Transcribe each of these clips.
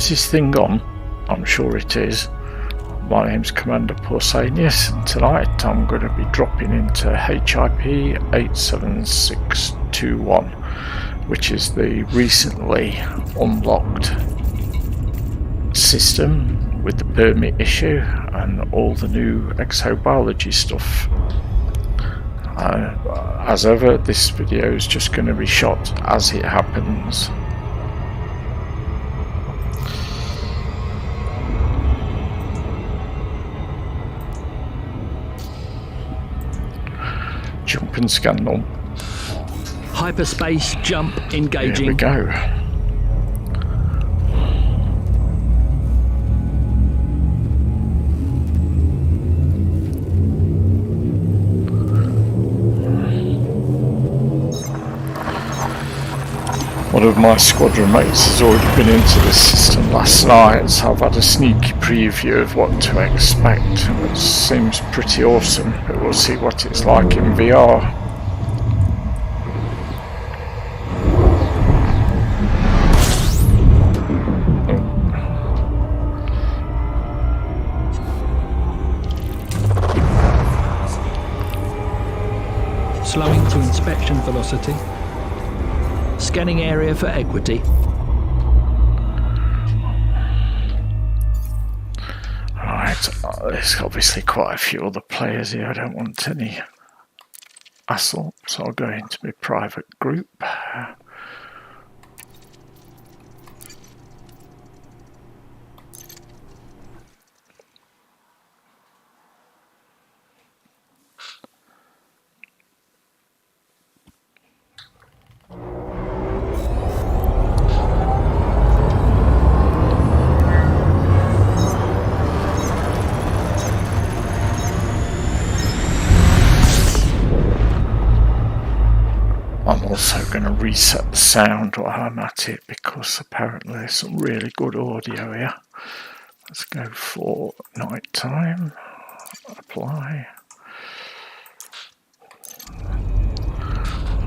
Is this thing on? I'm sure it is. My name's Commander Pausanias, and tonight I'm going to be dropping into HIP 87621, which is the recently unlocked system with the permit issue and all the new exobiology stuff. As ever, this video is just going to be shot as it happens. Jump and scan them. Hyperspace jump engaging. Here we go. One of my squadron mates has already been into this system last night, so I've had a sneaky preview of what to expect. It seems pretty awesome, but we'll see what it's like in VR. Slowing to inspection velocity. Scanning area for equity. Right, there's obviously quite a few other players here. I don't want any hassle, so I'll go into my private group. I'm also going to reset the sound while I'm at it because apparently there's some really good audio here. Let's go for night time. Apply.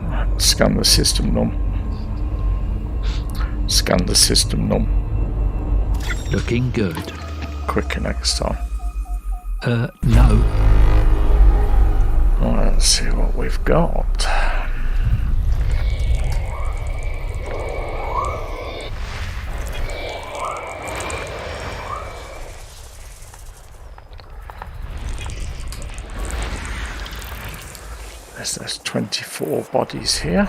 Right, scan the system num. Scan the system num. Looking good. Quicker next time. No. Right, let's see what we've got. There's 24 bodies here.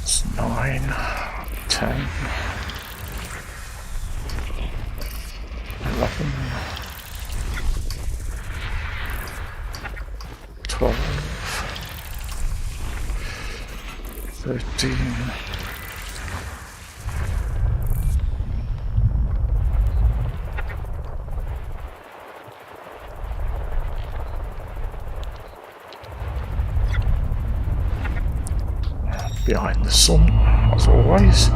That's 9, 10, 11, 12, 13, 14. Behind the sun, as always.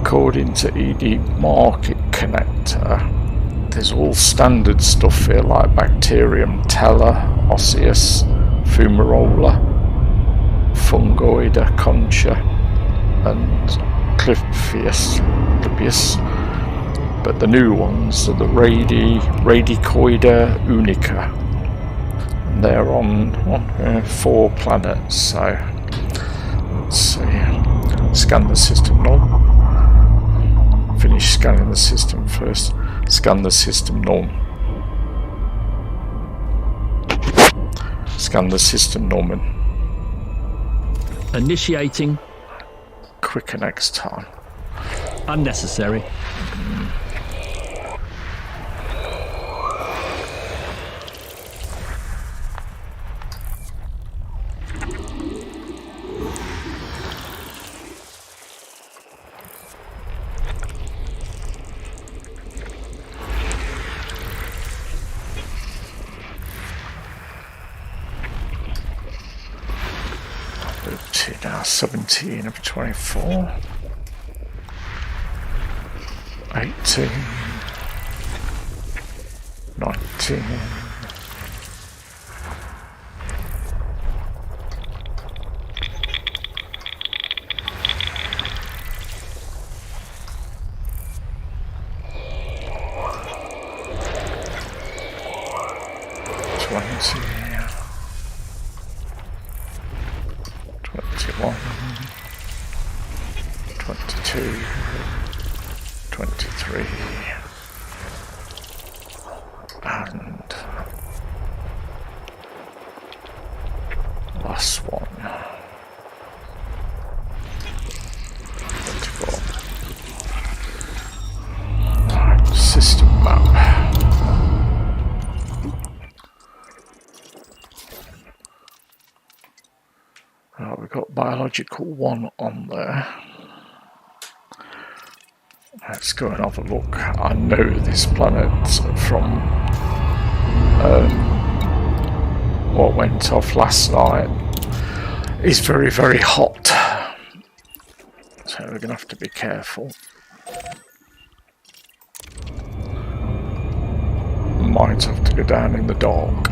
According to ED Market Connector, there's all standard stuff here like Bacterium tella, Osseous, Fumarola, Fungoida concha, and Clippius. But the new ones are the Radicoida Unica. And they're on 4 planets, so let's see. Scan the system norm. Finish scanning the system first. Scan the system norm. Scan the system, Norman. Initiating. Quicker next time. Unnecessary. Now 17 of 24. 18. 19. 20. 21, 22, 23, and last one, 24. Right, system map. Right, we've got biological 1 on there. Let's go and have a look. I know this planet from what went off last night is very, very hot. So we're going to have to be careful. Might have to go down in the dark.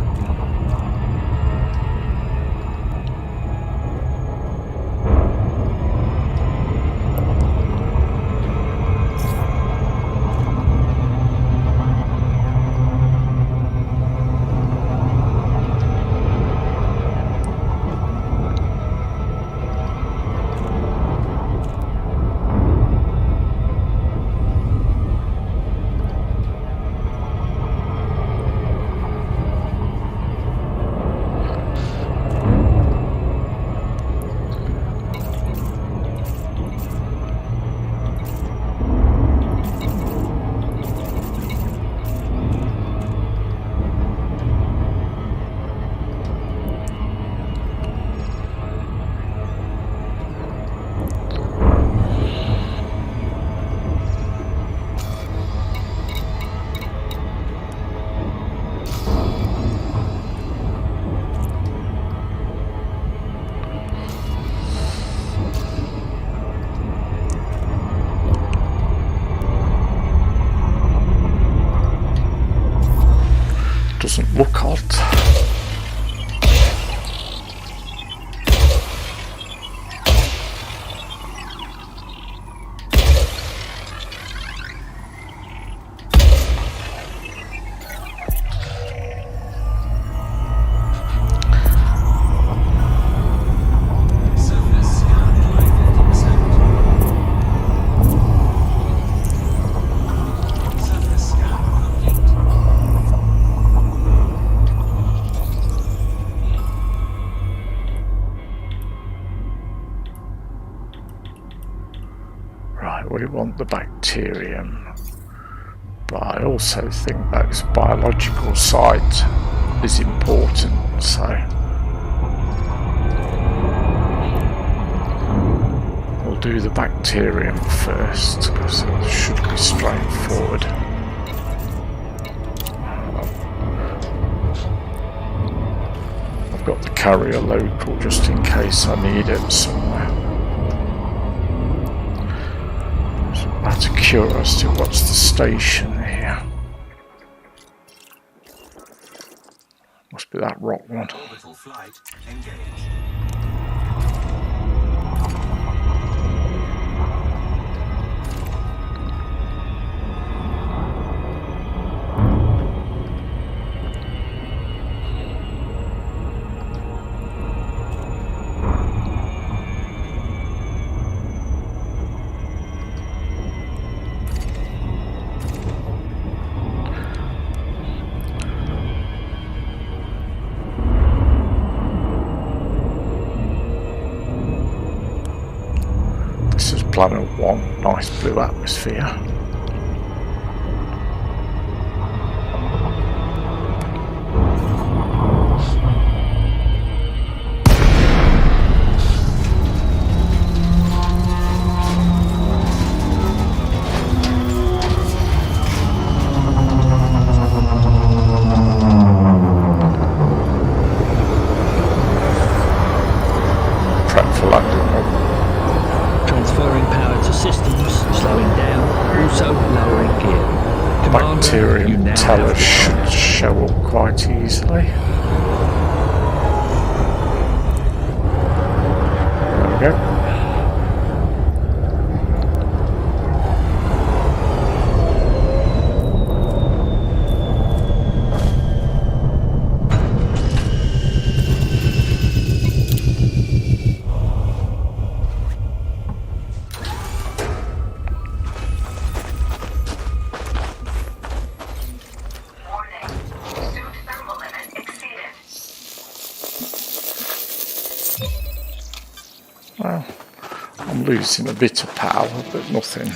Doesn't look hot. We want the bacterium, but I also think that this biological site is important, so we'll do the bacterium first because it should be straightforward. I've got the carrier local just in case I need it somewhere. Out of curiosity, what's the station here? Must be that rock one. Orbital flight engaged. planet 1, nice blue atmosphere. Prep for landing. Transferring power to systems, slowing down, also lowering gear. Commander, you Bacterium now teller have the should comm. show up quite easily. There we go. Well, I'm losing a bit of power, but nothing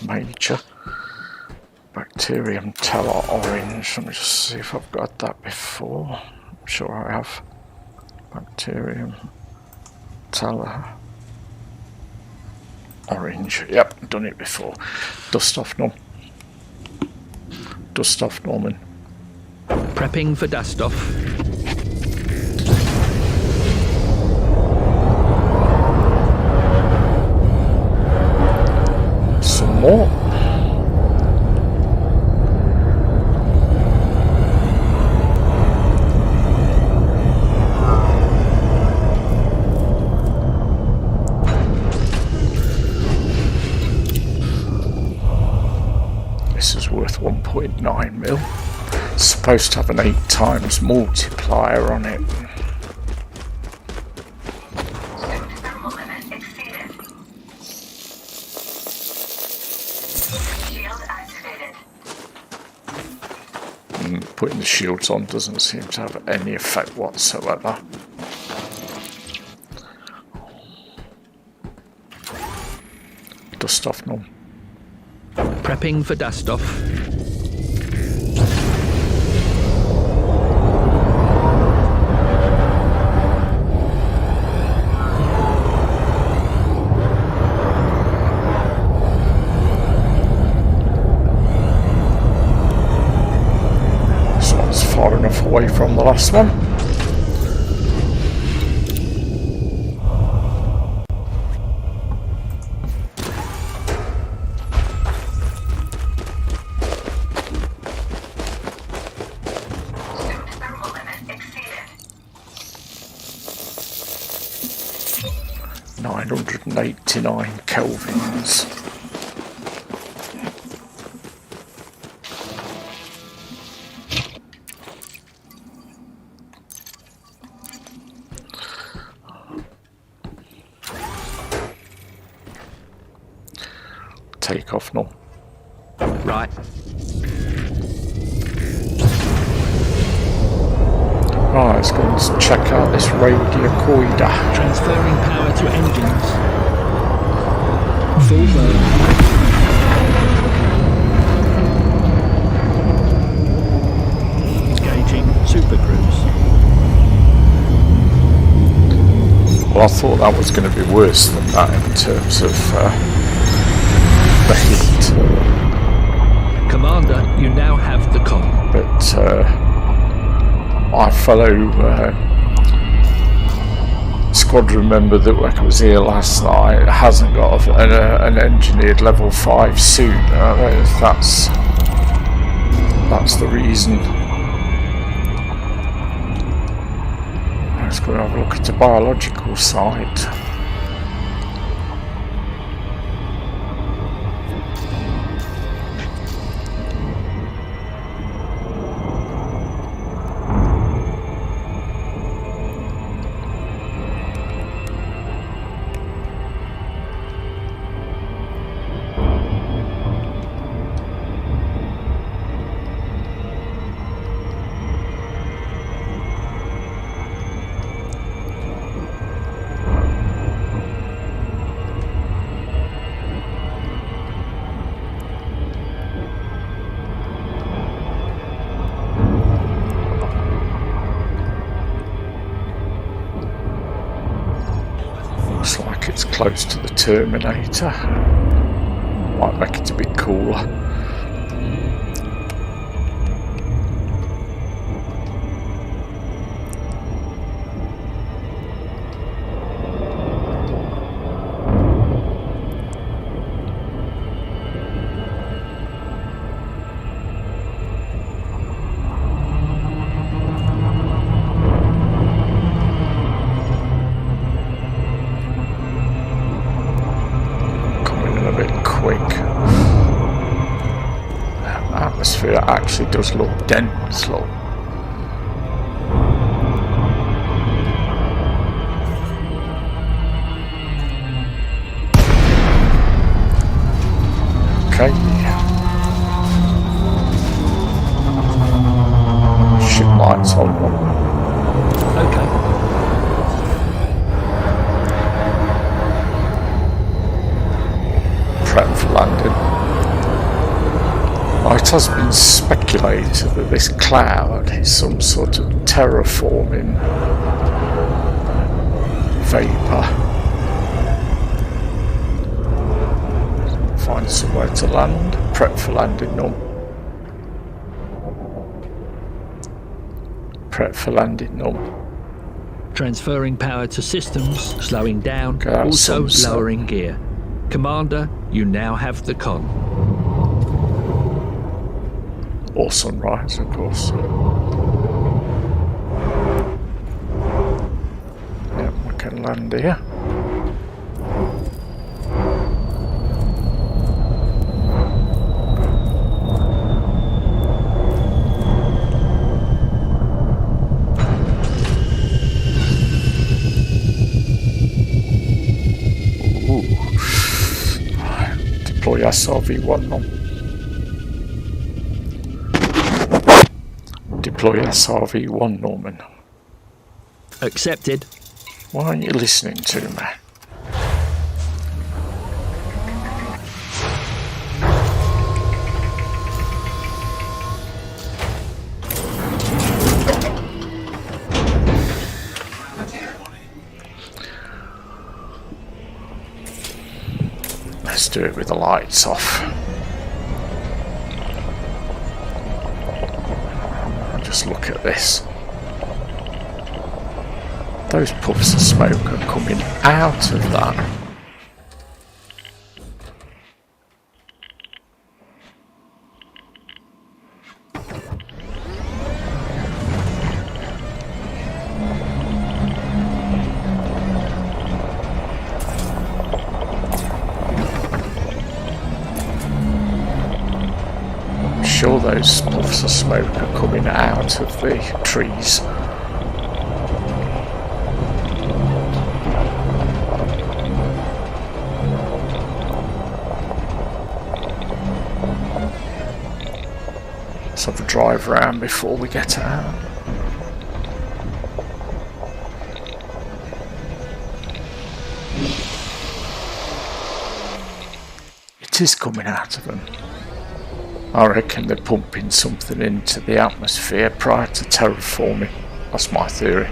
major. Bacterium teller orange. Let me just see if I've got that before. I'm sure I have. Bacterium teller orange. Yep, done it before. Dust off, Norm. Dust off, Norman. Prepping for dust off. Some more. This is worth 1.9 mil. It's supposed to have an 8 times multiplier on it. Thermal limit exceeded. Shield activated. Putting the shields on doesn't seem to have any effect whatsoever. Dust off, Norm. Prepping for dust off. This one's far enough away from the last one. Thermal limit exceeded. 989 kelvins. Take off, Norm. Right. Right, let's go and check out this Radicoida. Transferring power to engines. Full burn. Engaging super cruise. Well, I thought that was going to be worse than that in terms of the heat, Commander, you now have the comm. but my fellow squadron member that was here last night hasn't got an engineered level 5 suit. That's the reason. Let's go and have a look at the biological side. close to the Terminator. Might make it a bit cooler. Atmosphere actually does look dense, look. Okay. Ship lights on. Okay. Prep for landing. It has been speculated that this cloud is some sort of terraforming vapour. Find somewhere to land. Prep for landing, no. Prep for landing, no. Transferring power to systems, slowing down, Okay, also sunset. lowering gear. Commander, you now have the con. Or sunrise, of course. Yeah, we can land here. Ooh. Deploy SRV-1 on. Deploy SRV-1, Norman. Accepted. Why aren't you listening to me? Let's do it with the lights off. Just look at this. Those puffs of smoke are coming out of that. I'm sure those puffs of smoke are coming out of the trees. Let's have a drive around before we get out. It is coming out of them. I reckon they're pumping something into the atmosphere prior to terraforming. That's my theory.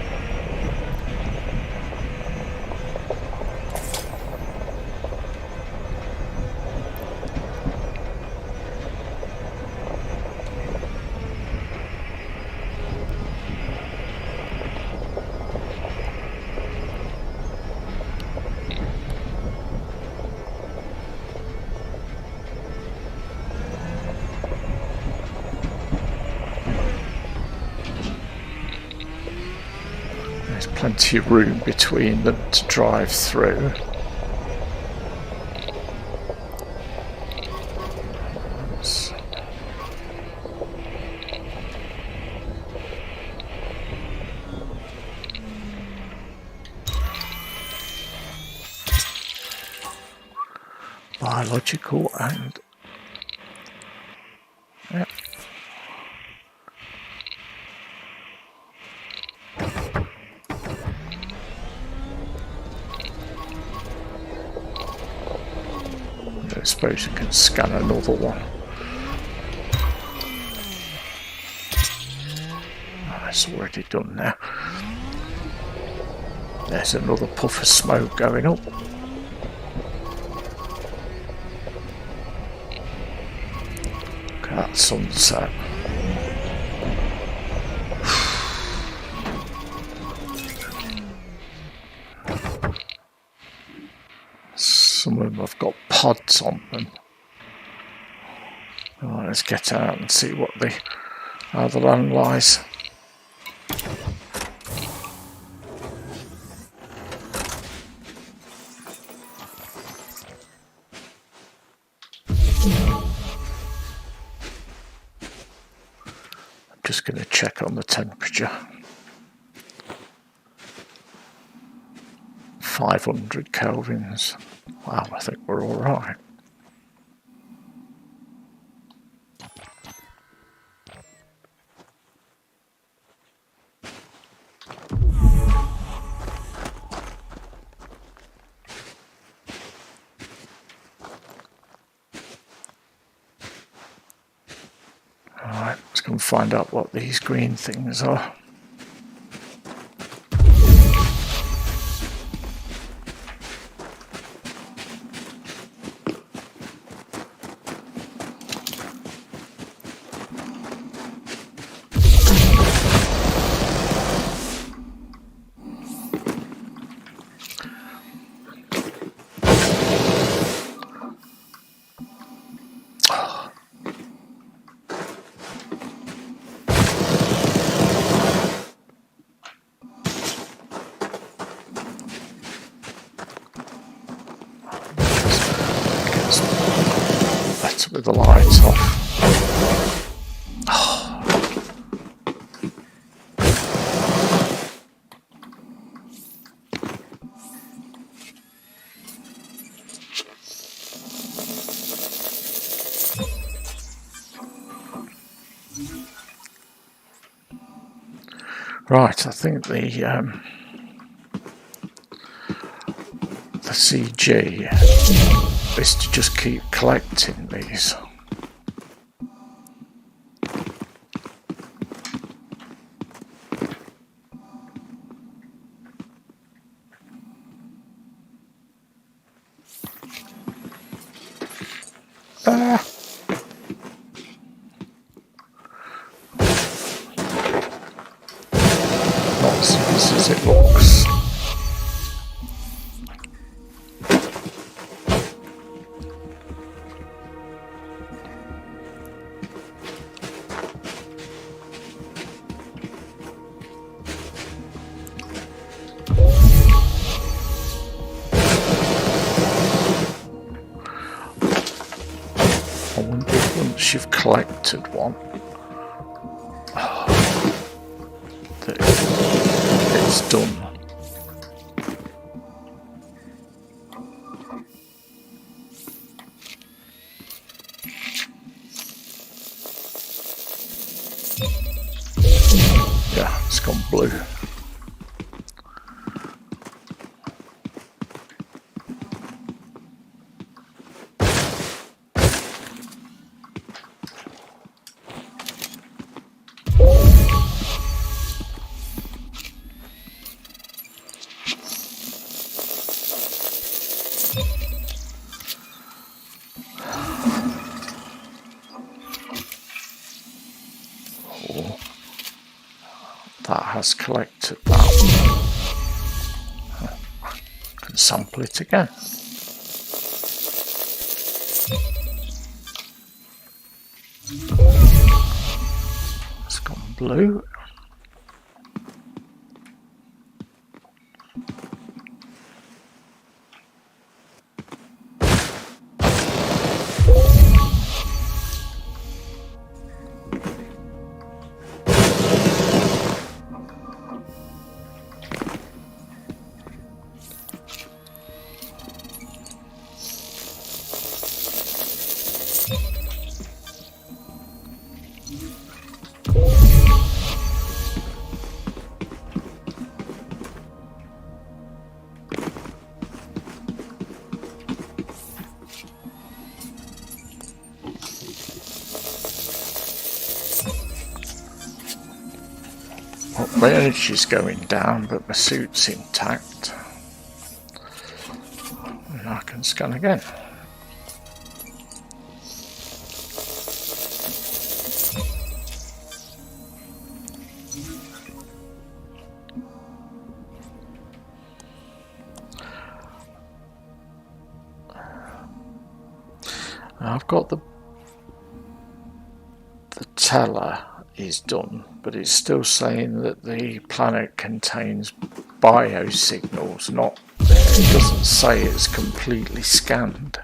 There's plenty of room between them to drive through. Biological and yep. I suppose you can scan another one. Oh, it's already done now. There's another puff of smoke going up. at sunset. Some of them have got pods on them. Right, let's get out and see what how the land lies. I'm just going to check on the temperature. 500 kelvins. Wow, I think we're all right. Alright, let's go and find out what these green things are. Better with the lights off. Right, I think the CG is to just keep collecting these. Not as easy as it looks. I wonder if once you've collected one, that it's done. Yeah, it's gone blue. That has collected that. I can sample it again. It's gone blue. Well, my energy's going down, but my suit's intact. And I can scan again. I've got the teller is done, but it's still saying that the planet contains biosignals, not, it doesn't say it's completely scanned.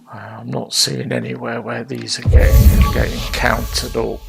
I'm not seeing anywhere where these are getting counted up.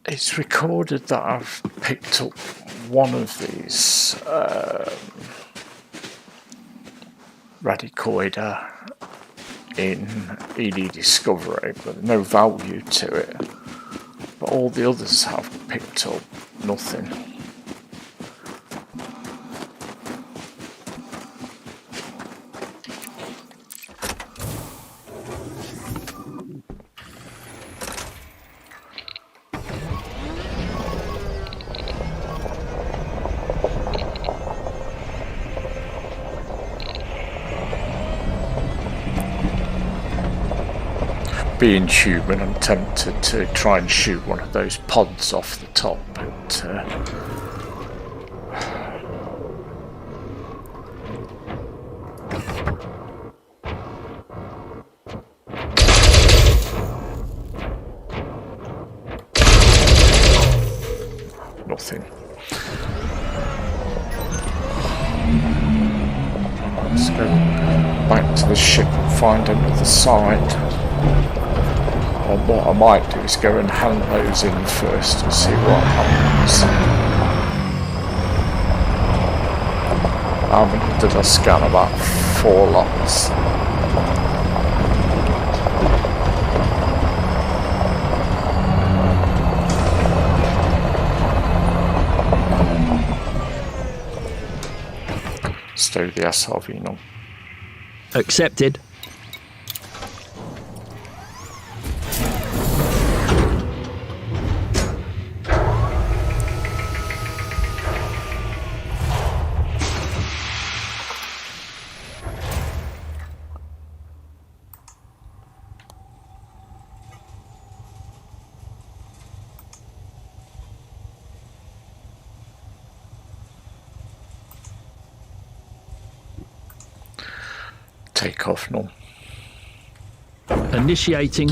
It's recorded that I've picked up one of these Radicoida in ED Discovery, but no value to it. But all the others have picked up nothing. Being human, I'm tempted to try and shoot one of those pods off the top, but nothing. Let's go back to the ship and find another side. And what I might do is go and hand those in first and see what happens. How many did I scan? About 4 lots. Stow the SRV now. Accepted. Take off now. Initiating.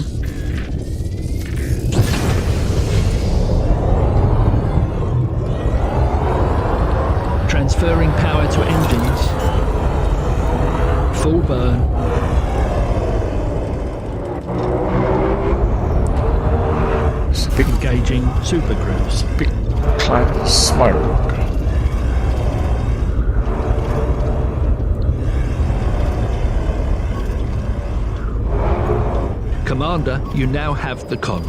Transferring power to engines. Full burn. It's a big, Engaging supercruise. big cloud of smoke. Commander, you now have the con.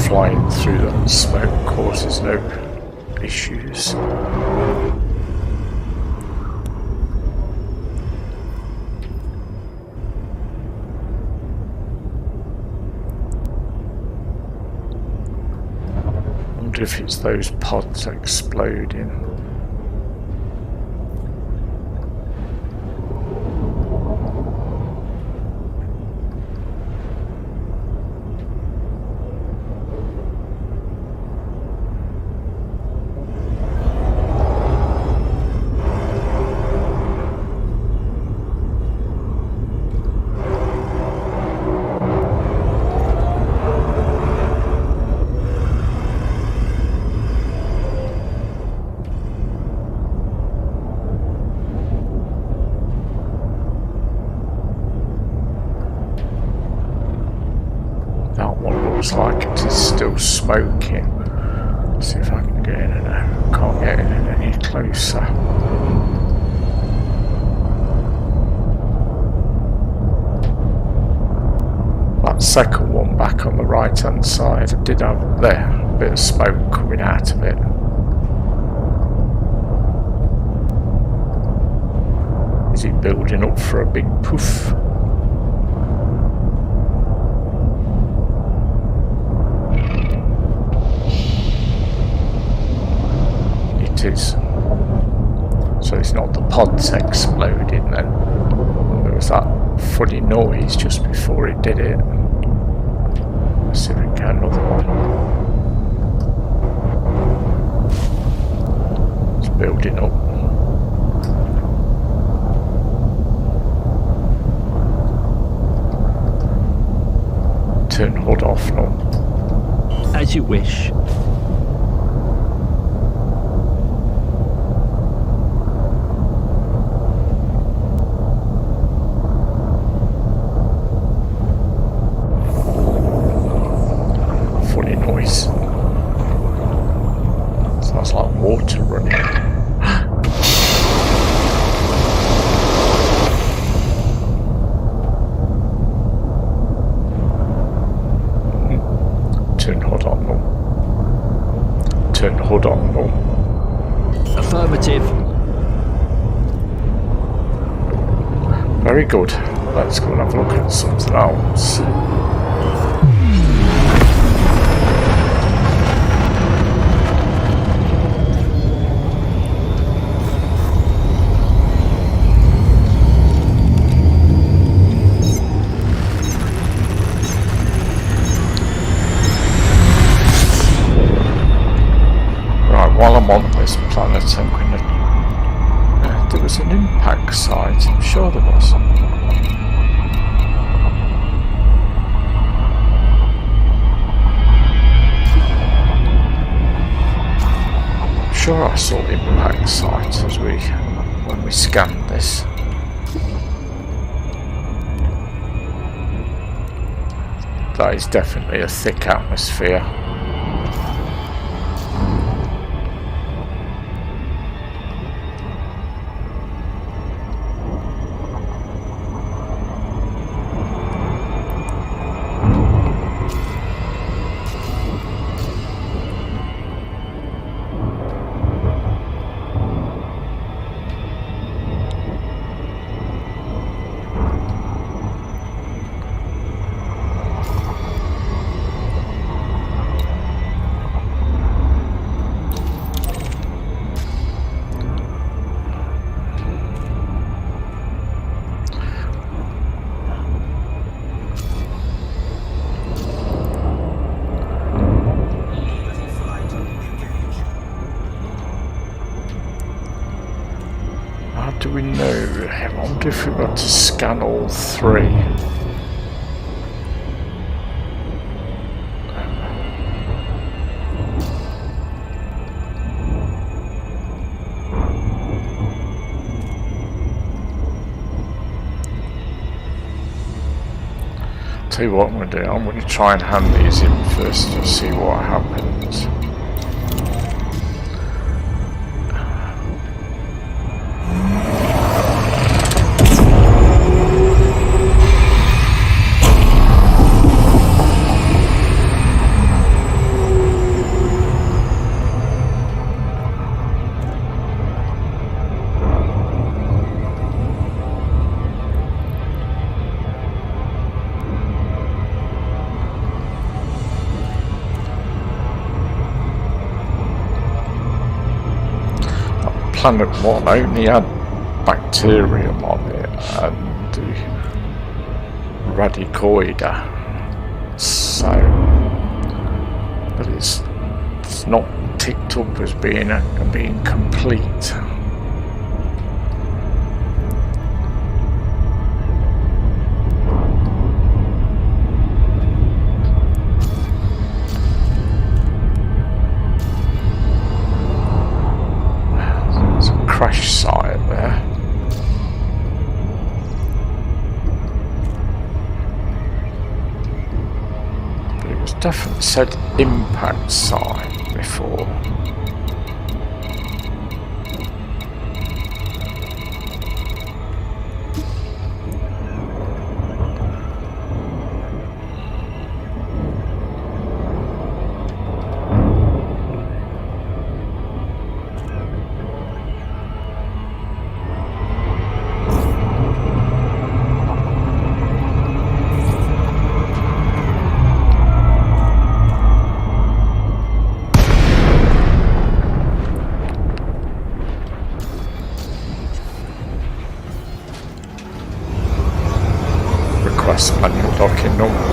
Flying through that smoke causes no issues. I wonder if it's those pods exploding. That one looks like it is still smoking. Let's see if I can get in and can't get in any closer. That second one back on the right hand side, I did have there a bit of smoke coming out of it. Is it building up for a big poof? It is. So it's not the pods exploding then. There was that funny noise just before it did it. Let's see if we can get another one. It's building up. Turn HUD off now. As you wish. Funny noise. Sounds like water running. Turn HUD on now. Turn HUD on now. Affirmative. Very good. Let's go and have a look at something else. While I'm on this planet, I'm going to... there was an impact site, I'm sure there was. I'm sure I saw impact sites as when we scanned this. That is definitely a thick atmosphere. Do we know? I wonder if we got to scan all three. Tell you what I'm going to do. I'm going to try and hand these in first to see what happens. Planet 1 only had bacterium on it and Radicoida, so but it's not ticked up as being complete. Crash site there. But it was definitely said impact site before. Manual docking number.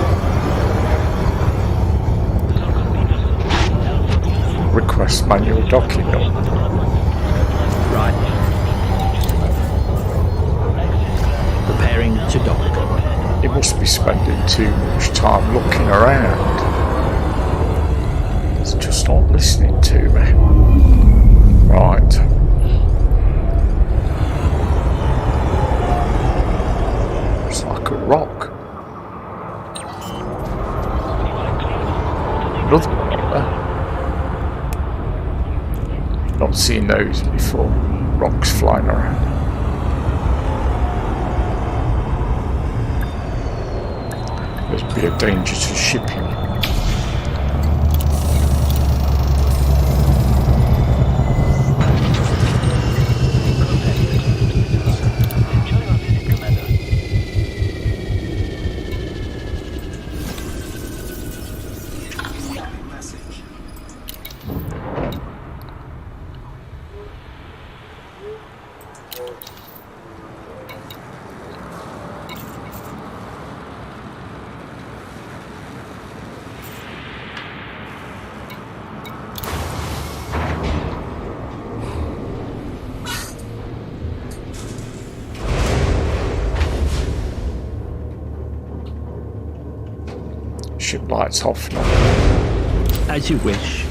Request manual docking number. Right. Preparing to dock. He must be spending too much time looking around. He's just not listening to me. Right. It's like a rock. Another one there. Not seen those before. Rocks flying around. There'd be a danger to shipping. Ship lights off now. As you wish.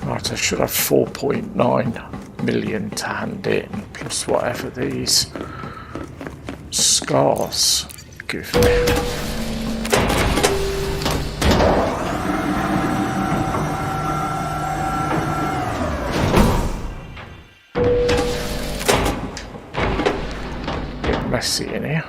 Right, I should have 4.9 million to hand in, plus whatever these scars give me. Bit messy in here.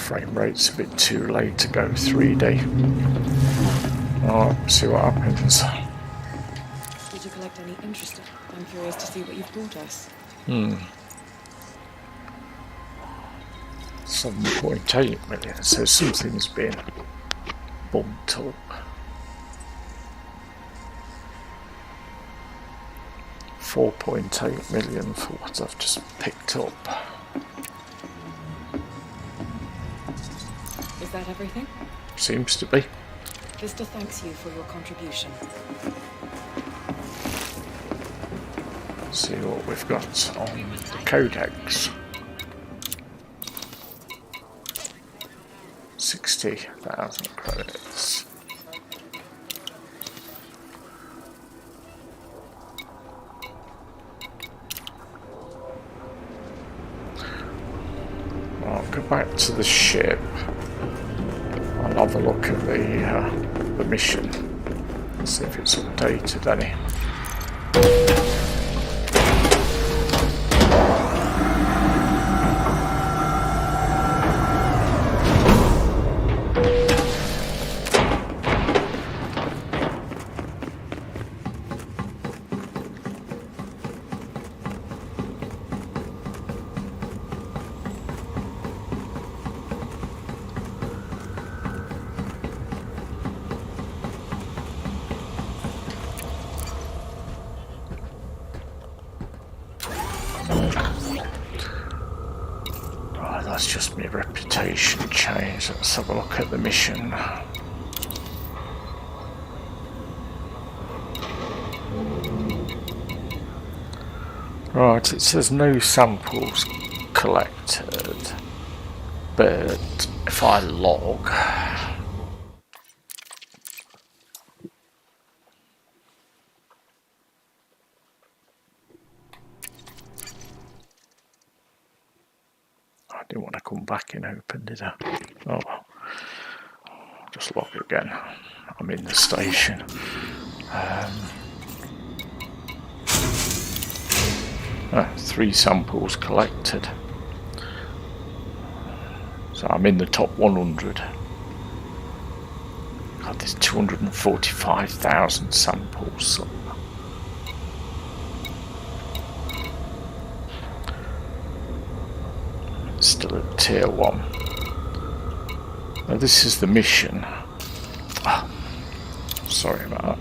frame rate's a bit too late to go 3D. Alright, see what happens. Did you collect any interesting? I'm curious to see what you've brought us. 7.8 million, so something's been bumped up. 4.8 million for what I've just picked up. Is that everything? Seems to be. Vista thanks you for your contribution. See what we've got on the codex. 60,000 credits. I'll go back to the ship. I'll have a look at the mission. See if it's updated any. That's just my reputation change. Let's have a look at the mission. Right, it says no samples collected, but if I log, I didn't want to come back and open, did I? Oh well. Just log again. I'm in the station. 3 samples collected. So I'm in the top 100. God, there's 245,000 samples. So still at tier 1. Now this is the mission. Oh, sorry about that.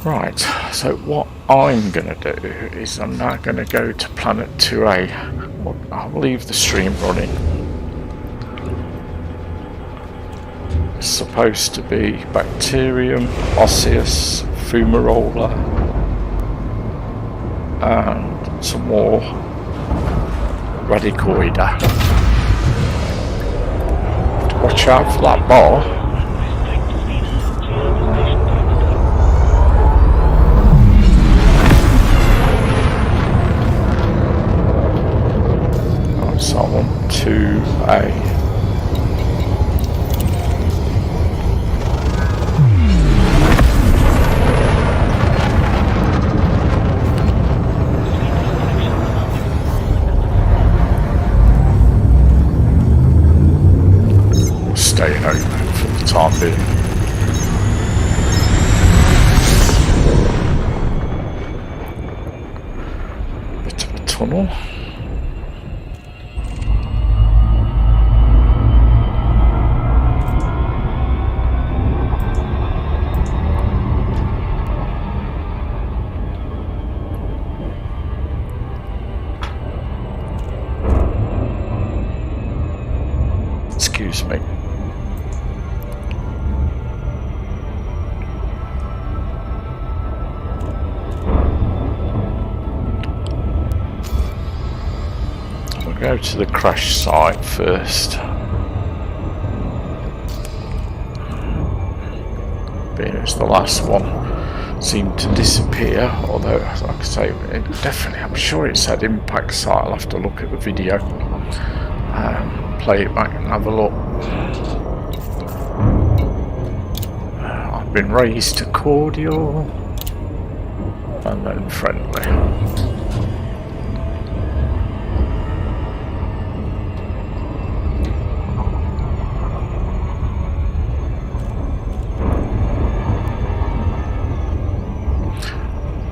Right, so what I'm going to do is I'm now going to go to planet 2A. I'll leave the stream running. It's supposed to be bacterium, osseous, fumarola, and some more Radicoida. Watch out for that bar. So I want 2A. Staying open for the time being. Bit of a tunnel. Excuse me. We'll go to the crash site first. Being it's the last one. seem to disappear, although like I say, definitely I'm sure it said impact site. I'll have to look at the video, play it back and have a look. I've been raised to cordial and then friendly.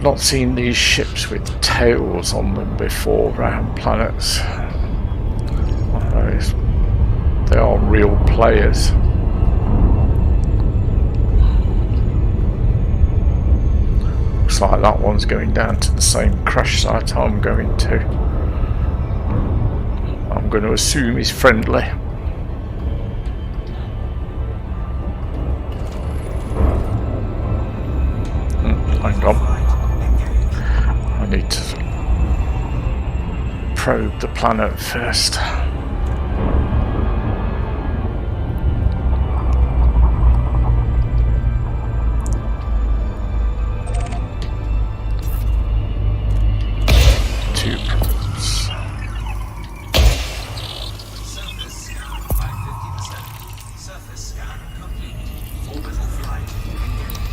Not seen these ships with tails on them before around planets. They are real players. Looks like that one's going down to the same crash site I'm going to. I'm going to assume he's friendly. Hang on. I need to probe the planet first. Two probes. Surface scan by 50%. Surface scan complete. Orbital flight engaged.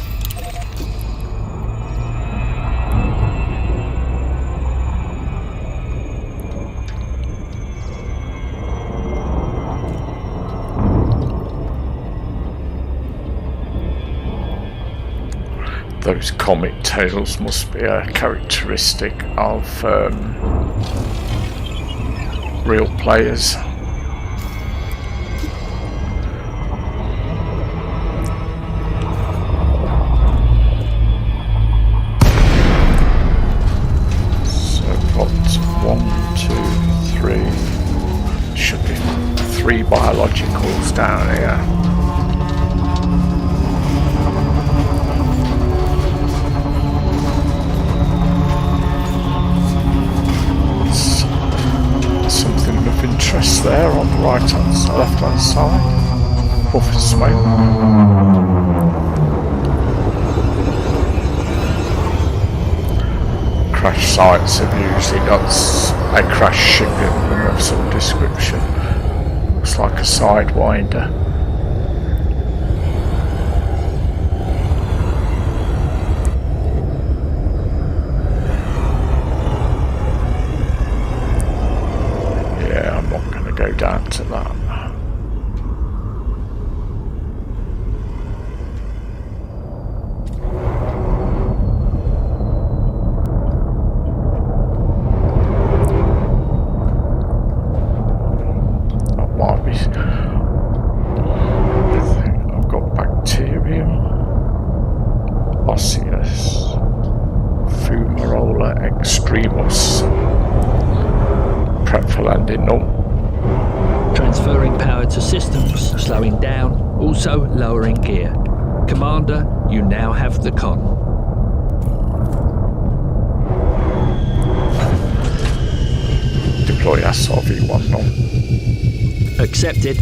Those comet tails must be a characteristic of real players. So I've got 1, 2, 3. Should be 3 biologicals down here. Interest there on the right hand side, left hand side, puff of smoke. Crash sites have usually got a crash ship in them of some description. Looks like a sidewinder. Go down to that. That might be. I think I've got bacterium, Pausanias, Fumarola extremus. Prep for landing. No. Transferring power to systems, slowing down, also lowering gear. Commander, you now have the con. Deploy SRV-1 now. Accepted.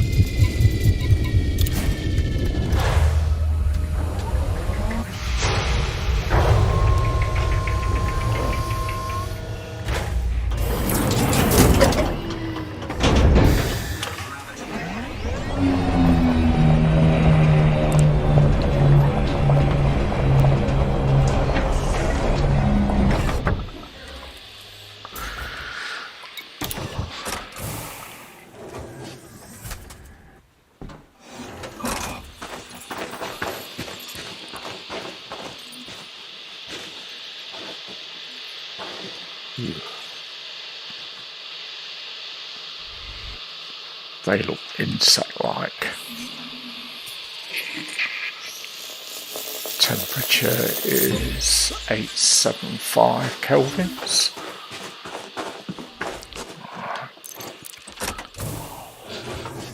They look insect-like. Temperature is 875 kelvins.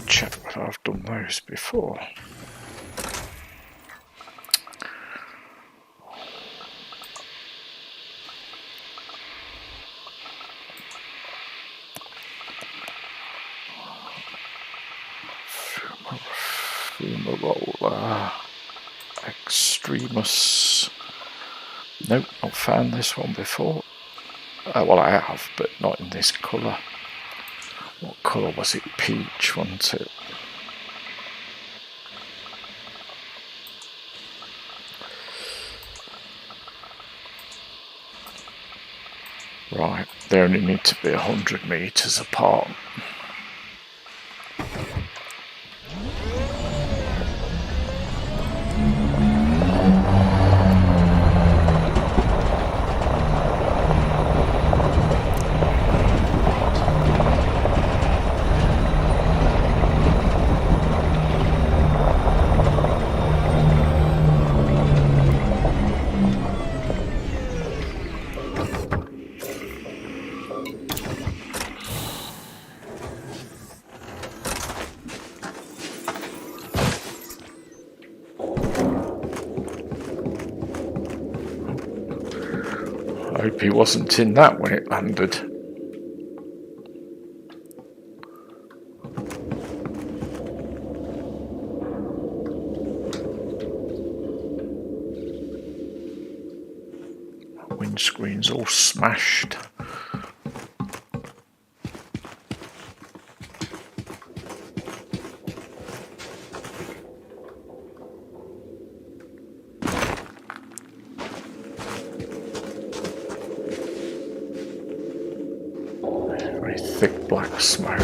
Check whether I've done those before. Fumarola extremus Nope, not found this one before. Well, I have, but not in this colour. What colour was it? Peach, wasn't it? Right, they only need to be 100 metres apart. I hope he wasn't in that when it landed. Windscreen's all smashed. Very thick black smoke.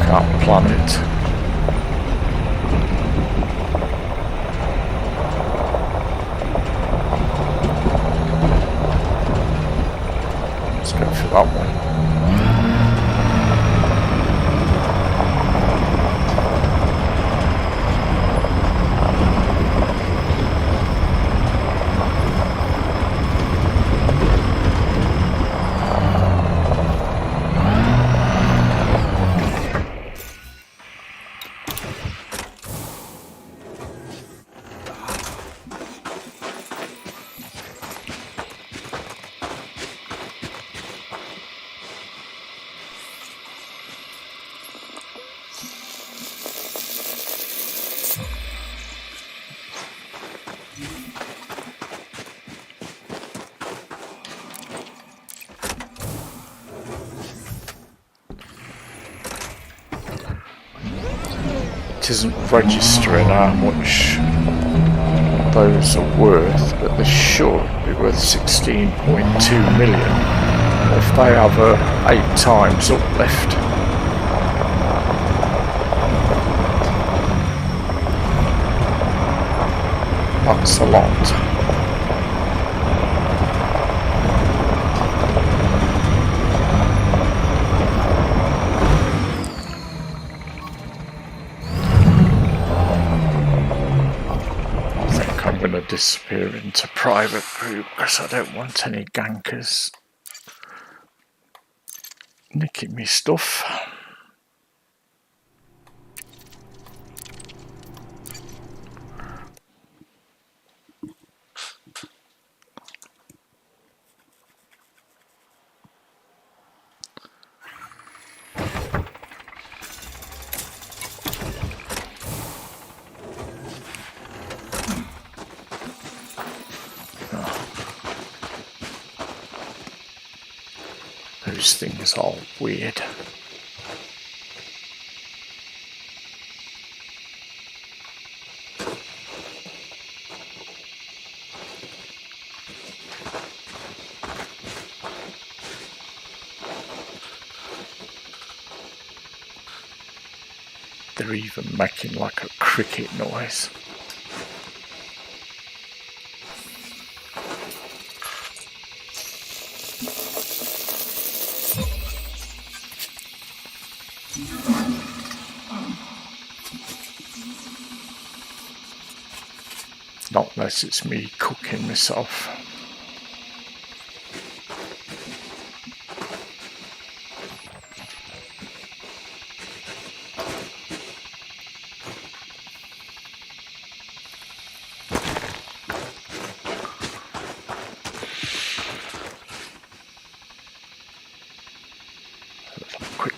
Can't plan it. Let's go for that one. It isn't registering how much those are worth, but they should be worth 16.2 million if they have a 8 times uplift. That's a lot. I'm going to disappear into private group because I don't want any gankers nicking me stuff. Those things are weird. They're even making like a cricket noise. Not unless it's me cooking myself.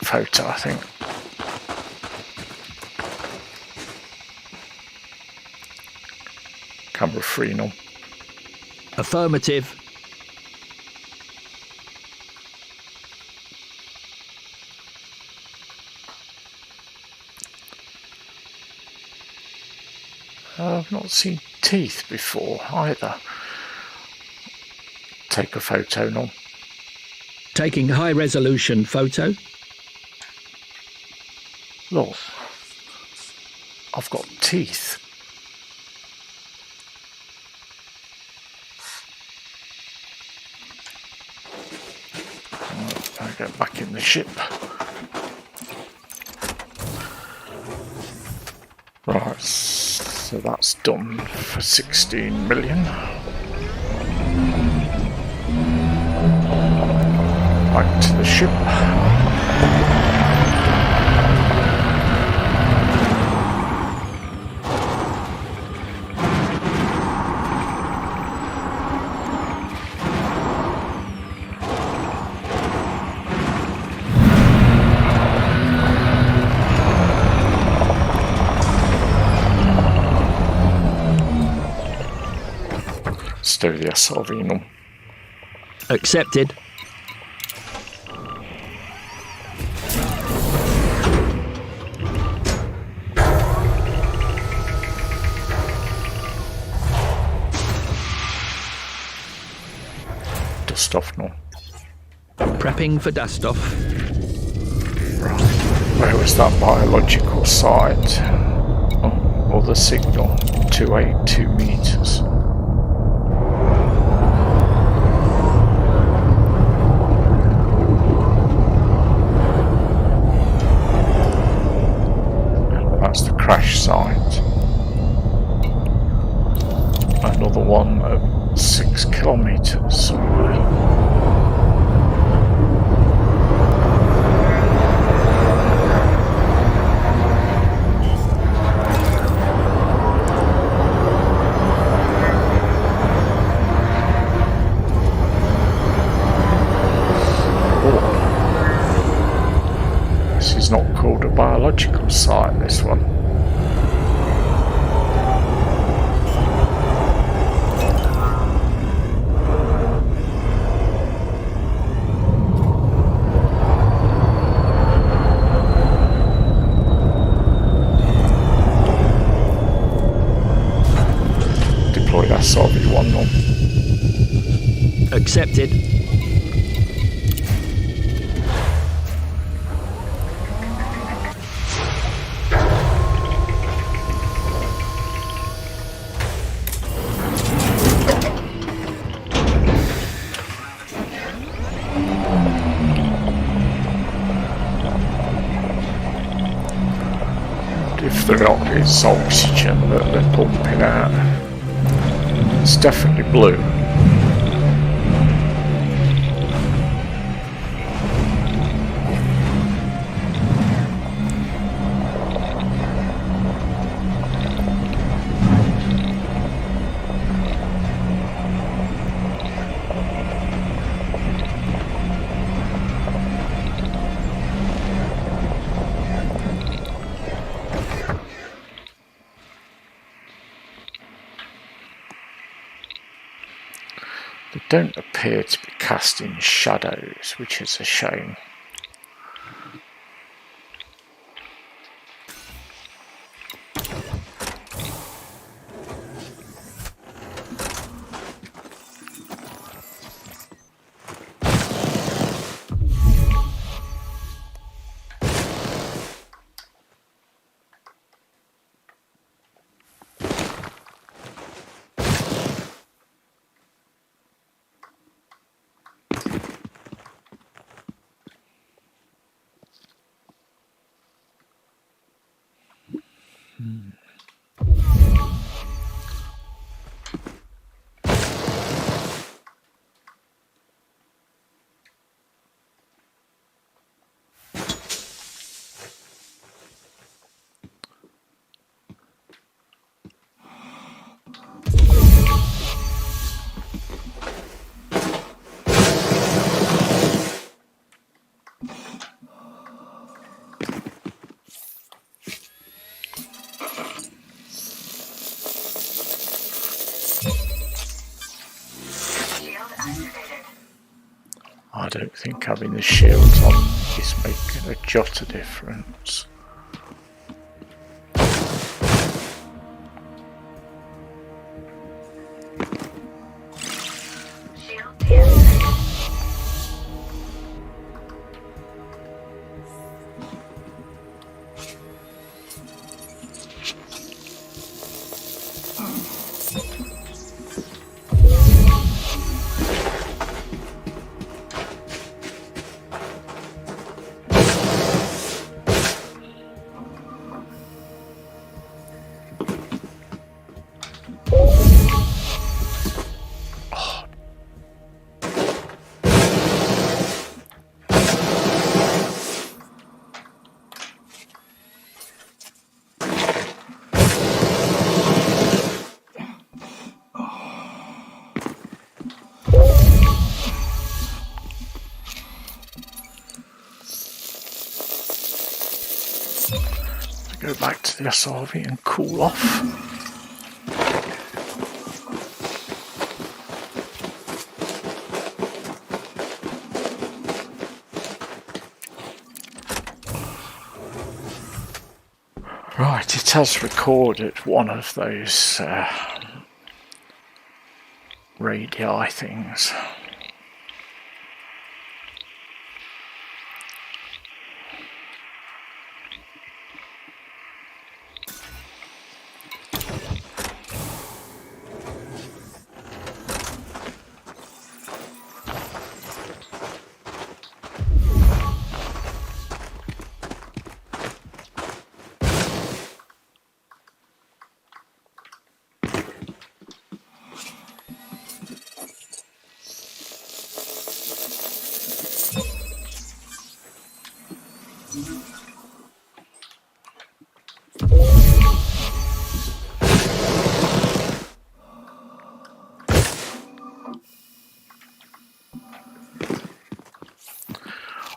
photo, I think. Camera 3 now. Affirmative. I've not seen teeth before either. Take a photo now. Taking high resolution photo. Look, I've got teeth. I'll get back in the ship. Right, so that's done for 16 million. Back to the ship. Stow the SRV now. Accepted. Dust off now. Prepping for dust off. Right. Where was that biological site? Oh, or the signal? 282 meters. That's the crash site. Another one at 6 kilometers somewhere. This is not called a biological site, this one. Deploy SRV-1 now. Accepted. If there is oxygen that they're pumping out. It's definitely blue. They don't appear to be casting shadows, which is a shame. I don't think having the shields on is making a jot of difference. Shield deactivated. Go back to the SRV and cool off. Right, it has recorded one of those radii things.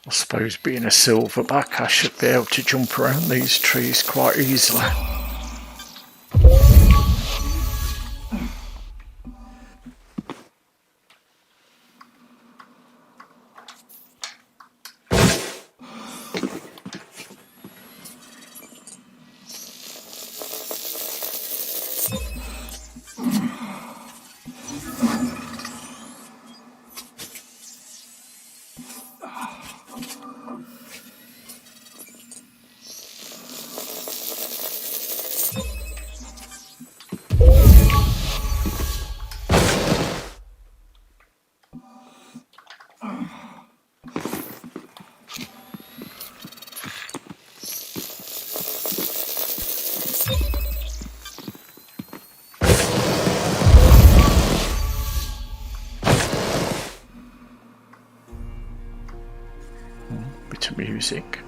I suppose being a silverback, I should be able to jump around these trees quite easily. Bit of music.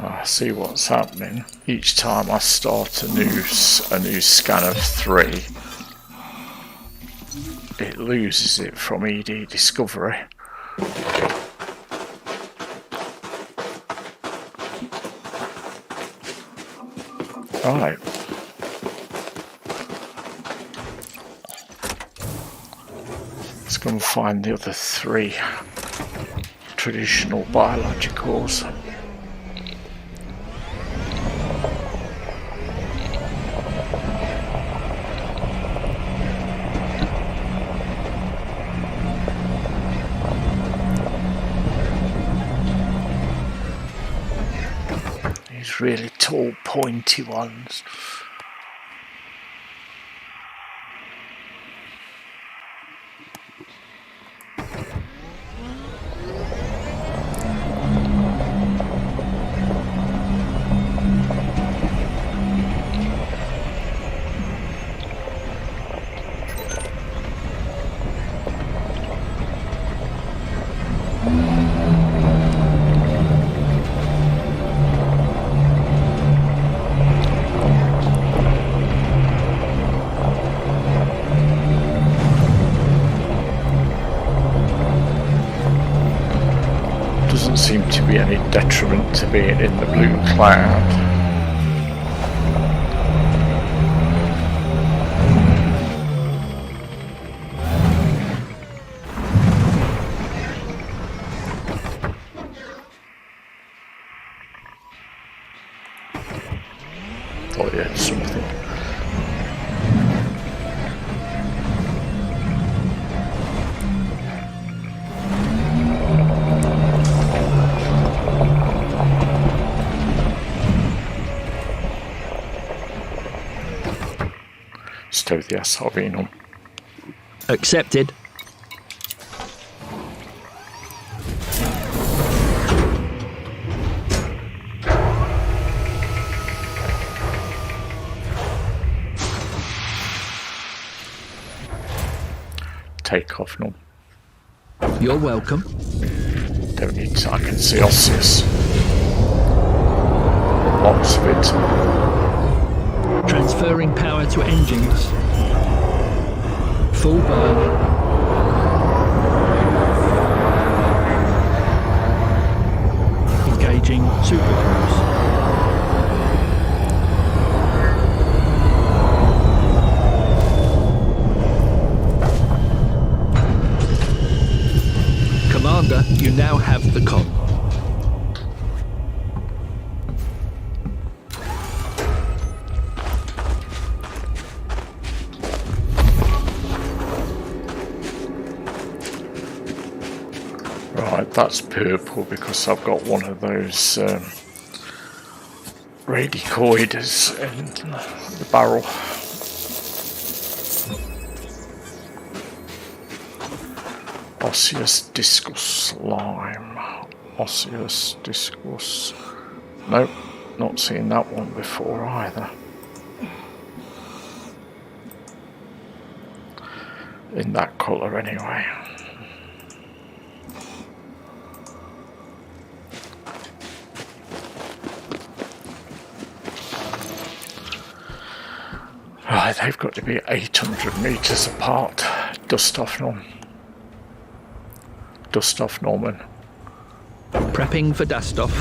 I see what's happening. Each time I start a new scan of 3, it loses it from ED Discovery. Right. Let's go and find the other 3 traditional biologicals. These really tall, pointy ones. any detriment to being in the blue cloud. Oh yeah, something. Stow the SRV on. Accepted. Take off now. You're welcome. Don't need to, I can see Osseous. Lots of it. Transferring power to engines. Full burn. Engaging supercruise. Commander, you now have the con. Right, that's purple because I've got one of those Radicoidas in the barrel. Osseous discus lime. Osseous discus. Nope, not seen that one before either. In that colour anyway. Right, they've got to be 800 metres apart. Dust off, Norman. Dust off, Norman. Prepping for dust off.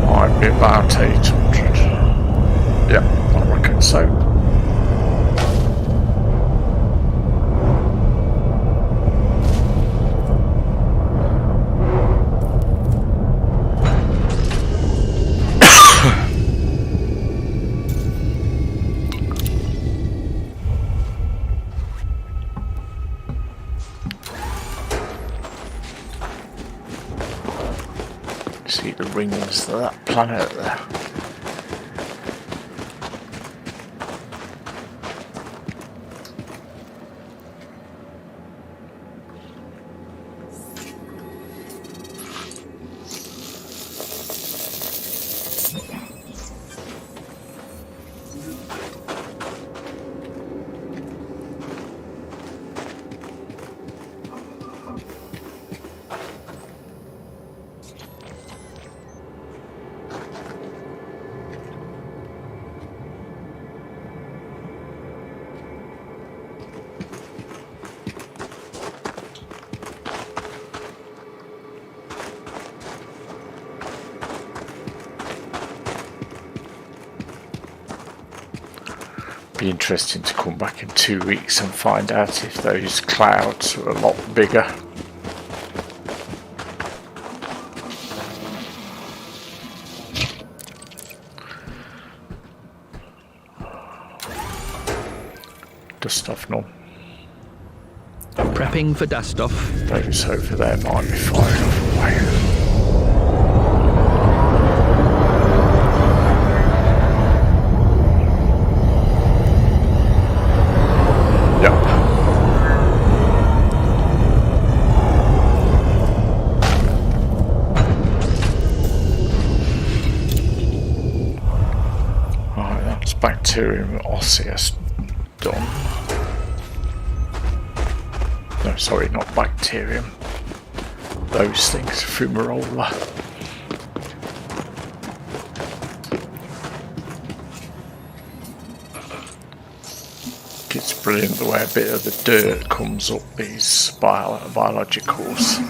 Might be about 800. Yeah, I reckon so. See the rings of that planet there. Be interesting to come back in 2 weeks and find out if those clouds are a lot bigger. Dust off, no. Prepping for dust off. Those over there might be firing off away. Bacterium osseous done. No, sorry, not bacterium. Those things, fumarola. It's brilliant the way a bit of the dirt comes up these biologicals.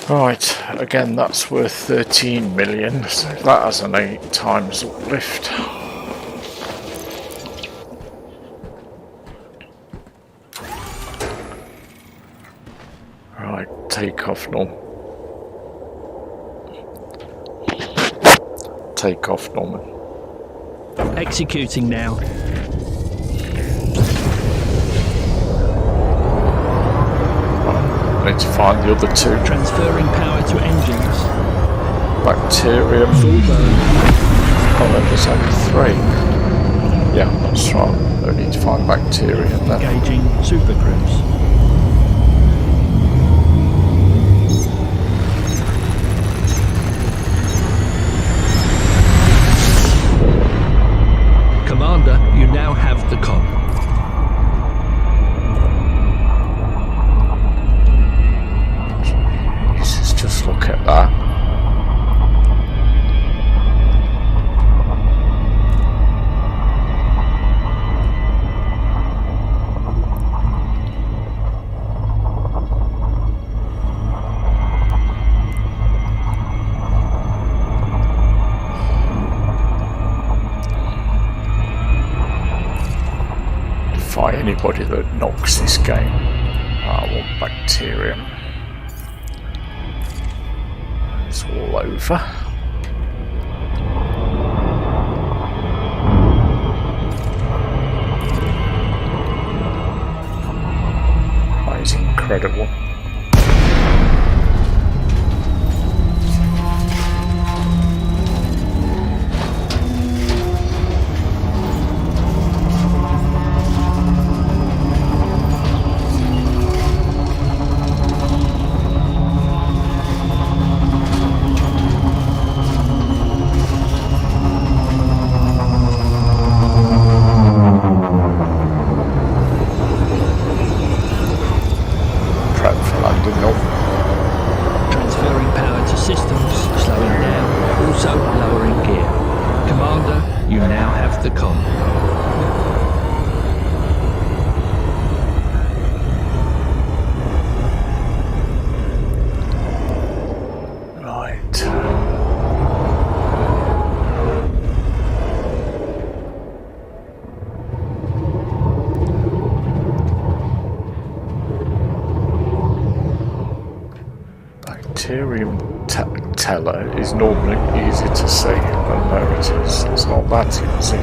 Right, again that's worth 13 million, so that has an 8 times uplift. Right, take off now. Take off, Norman. Executing now. I need to find the other 2. Transferring power to engines. Bacterium. Full burn. Oh no, there's only 3. Yeah, that's right. I need to find bacterium then. Engaging supercruise. Commander, you now have the con. Jesus, just look at that. Anybody that knocks this game. I want bacterium. It's all over. That is incredible. Transferring power to systems, slowing down, also lowering gear. Commander, you now have the con. Bacterium teller is normally easy to see, and there it is. It's not that easy.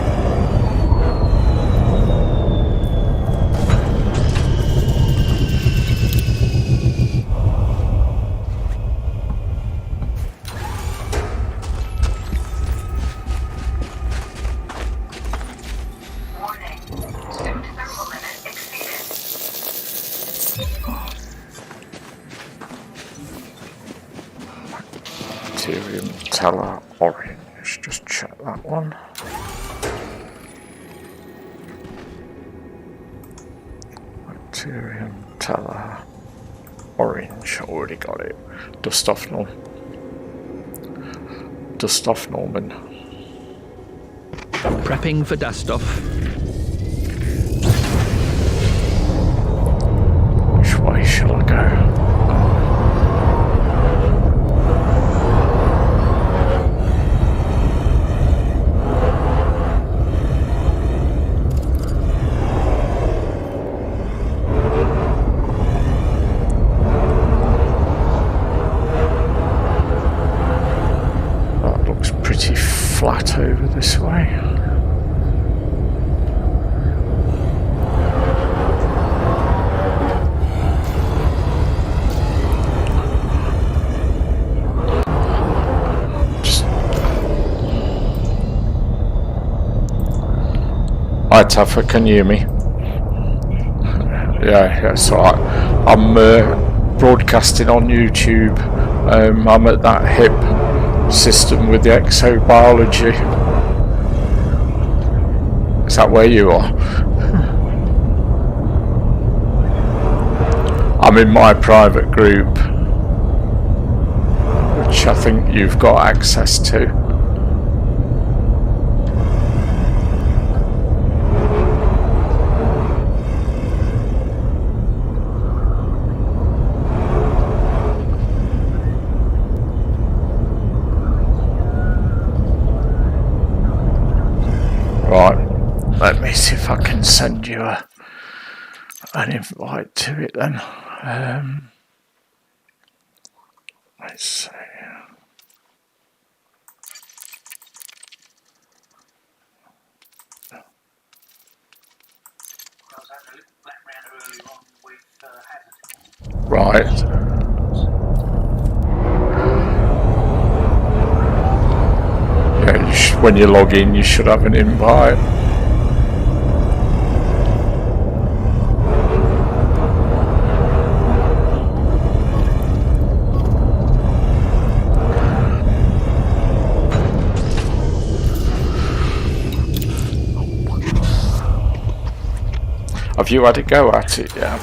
Warning. Suit thermal limit exceeded. Bacterium teller orange. Just check that one. Bacterium teller orange. Already got it. Dust off, Norman. Dust off, Norman. Prepping for dust off. Which way shall I go? Flat over this way. Hi Taffa, can you hear me? Yeah, so I'm broadcasting on YouTube. I'm at that hip system with the Exobiology. Is that where you are? I'm in my private group, which I think you've got access to. let me see if I can send you an invite to it then. Let's see. Right. Yeah, when you log in, you should have an invite. Have you had a go at it yet?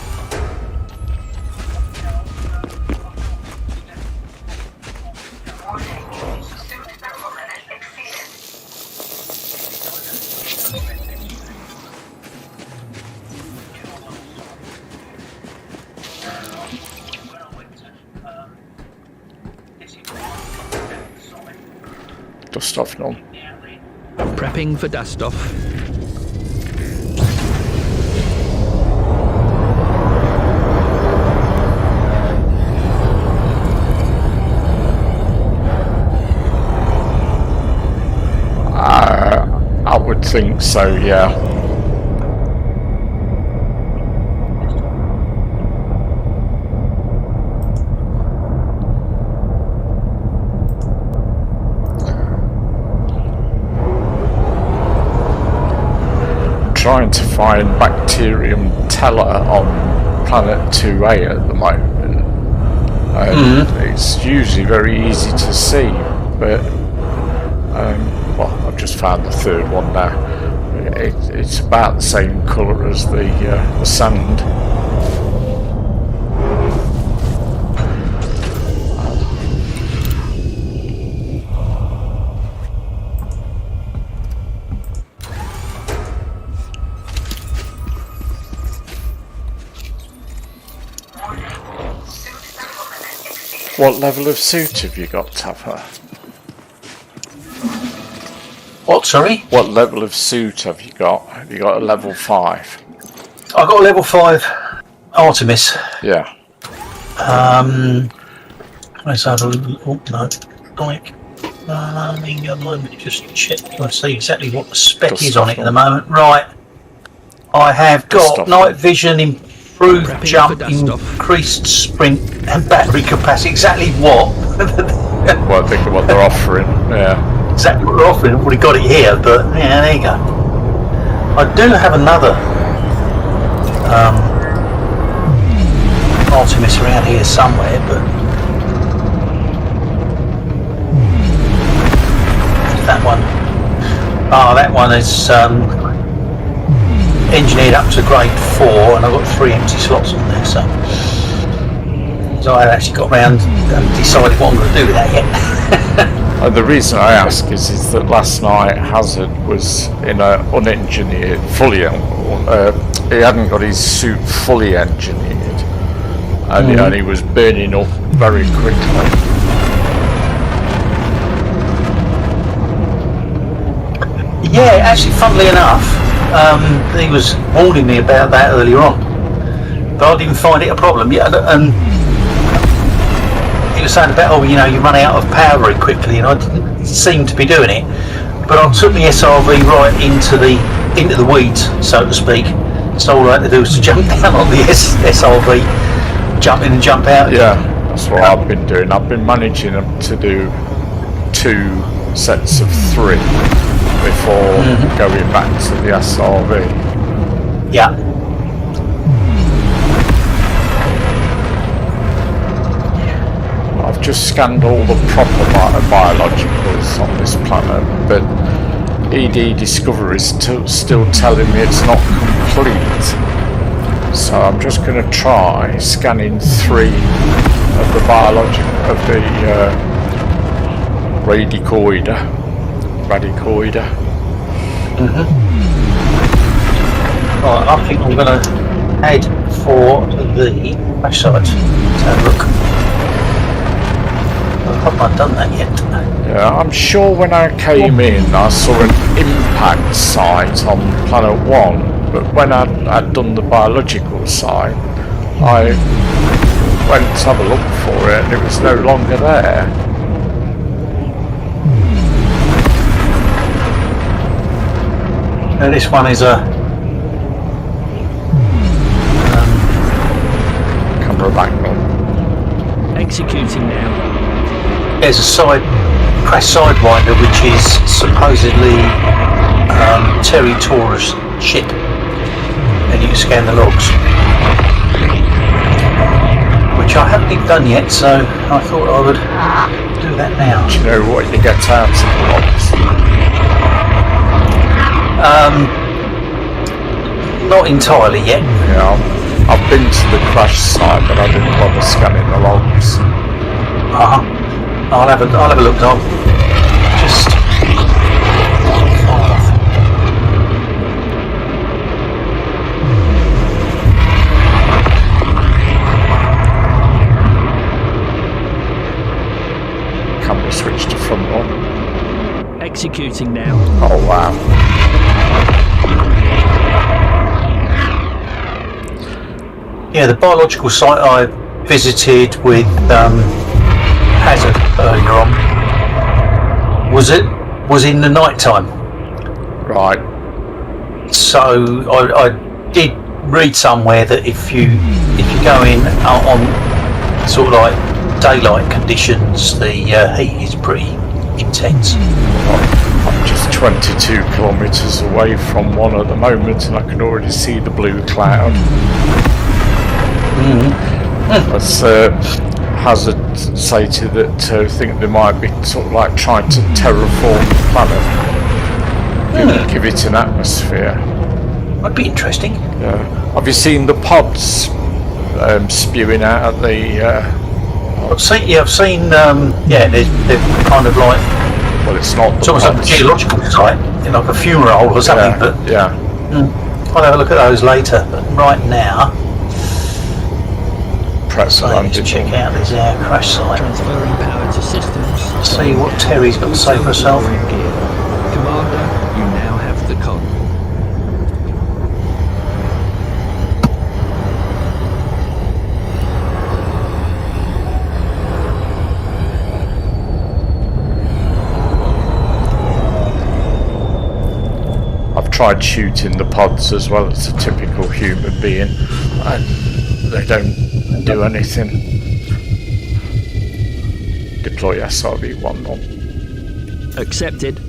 Dust off none. Prepping for dust off. I would think so, yeah. Trying to find bacterium teller on planet 2A at the moment. It's usually very easy to see, but well, I've just found the third one now. It's about the same colour as the sand. What level of suit have you got, Tapper? What, sorry? What level of suit have you got? Have you got a level 5? I got a level 5 Artemis. Yeah. Let's have a look. Oh, no. Like, let me just check. I see exactly what the spec Dust is on off it at the moment. Right. I have got night vision, improved Prepping jump, for dust off. increased sprint, and battery capacity. Exactly what? Well, I think of what they're offering. Yeah. Exactly what they're offering. I've already got it here, but yeah, there you go. I do have another Artemis around here somewhere, but that one. Oh, that one is engineered up to grade 4, and I've got 3 empty slots on there, so I haven't actually got round and decided what I'm going to do with that yet. The reason I ask is that last night Hazard was in a unengineered, he hadn't got his suit fully engineered, and he was burning up very quickly. Yeah, actually, funnily enough, he was warning me about that earlier on, but I didn't find it a problem. Yeah, and he was saying about, you run out of power very quickly, and I didn't seem to be doing it. But I took the SRV right into the weeds, so to speak. So all I had to do was to jump down on the SRV, jump in and jump out. Yeah, that's what I've been doing. I've been managing to do 2 sets of 3 before going back to the SRV. Yeah. I've just scanned all the proper biologicals on this planet, but ED Discovery is still telling me it's not complete. So I'm just going to try scanning 3 of the Radicoida. Right, I think I'm going to head for the crash site. Let's have a look. I've not done that yet. Yeah, I'm sure when I came in I saw an impact site on Planet 1, but when I'd done the biological site, I went to have a look for it and it was no longer there. Now this one is a Camera back on. Executing now. there's a crash sidewinder which is supposedly Terry Taurus ship, and you can scan the logs, which I haven't even done yet, so I thought I would do that now. Do you know what you get out of the logs? Not entirely yet. Yeah, I've been to the crash site, but I didn't bother scanning the logs. I'll have a look. I'll just Camera switch to front on. Executing now. Oh wow. Yeah, the biological site I visited with Hazard earlier on was in the night time. Right. So I did read somewhere that if you go in on sort of like daylight conditions, the heat is pretty intense. I'm just 22 kilometres away from one at the moment and I can already see the blue cloud. As Hazard stated that think they might be sort of like trying to terraform the planet, give it an atmosphere. Might be interesting. Yeah. Have you seen the pods spewing out at the? I've seen. They're kind of like. Well, it's not. It's almost like a geological site, like a fumarole or something. Yeah. But Yeah. I'll have a look at those later. But right now, Press let's check out this air crash site. Transferring power to systems. See what Terry's got to say for herself. Lowering gear. Commander, you now have the con. I've tried shooting the pods as well as a typical human being, and they don't do anything. Deploy SRV-1 on. Accepted.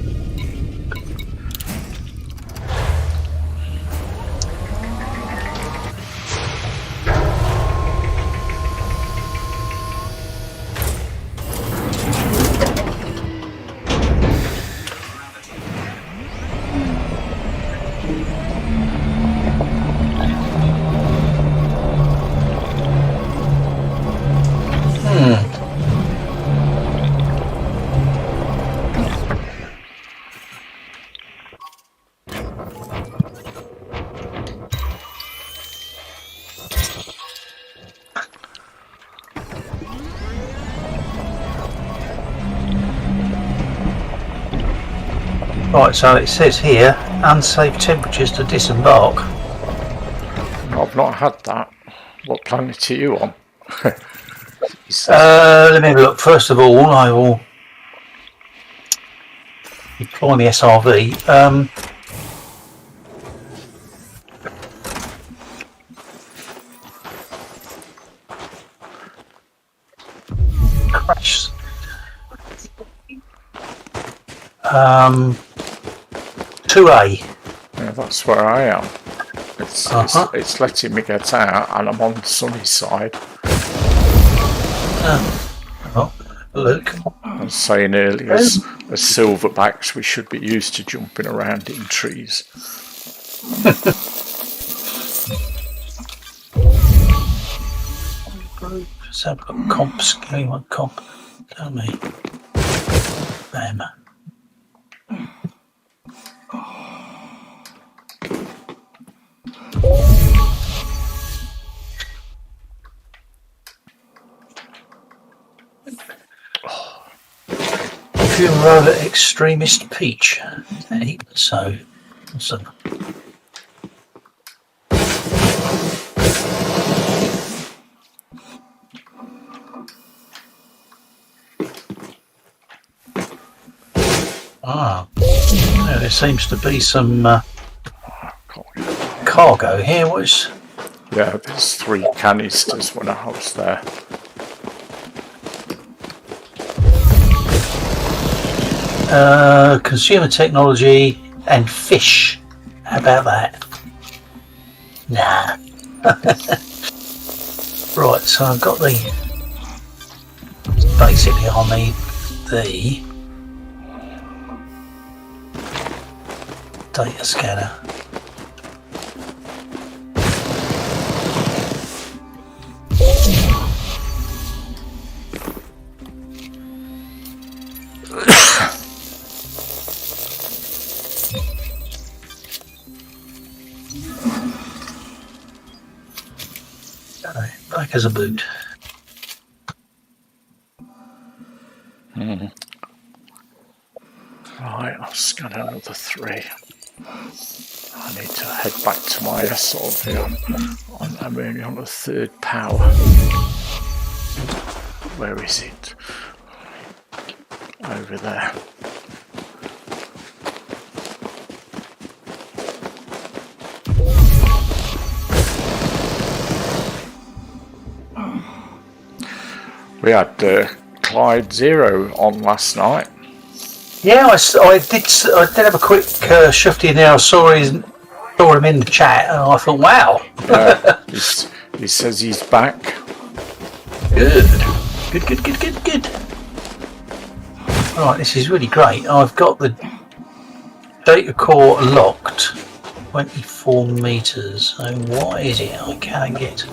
Right, so it says here, unsafe temperatures to disembark. I've not had that. What planet are you on? Let me have a look. First of all, I will deploy the SRV. Crash. 2A. Yeah, that's where I am. It's letting me get out, and I'm on the sunny side. Oh, look. I was saying earlier, as silverbacks, we should be used to jumping around in trees. Let's have a look. Comps. Give me one comp. Tell me. Bam. Fumarola Extremist Peach. So, awesome. Yeah, there seems to be some cargo here. Yeah, there's 3 canisters when I was there. Consumer technology and fish. How about that? Nah. Right, so I've got basically I'll need the data scanner. Black as a boot. Right, I'll scan another 3. I need to head back to my SRV. I'm only on the 3rd power. Where is it? Over there. We had Clyde Zero on last night. Yeah, I did have a quick shifty in there. I saw him in the chat, and I thought, wow. He says he's back. Good. Right, this is really great. I've got the data core locked. 24 meters. So what is it? I can't get.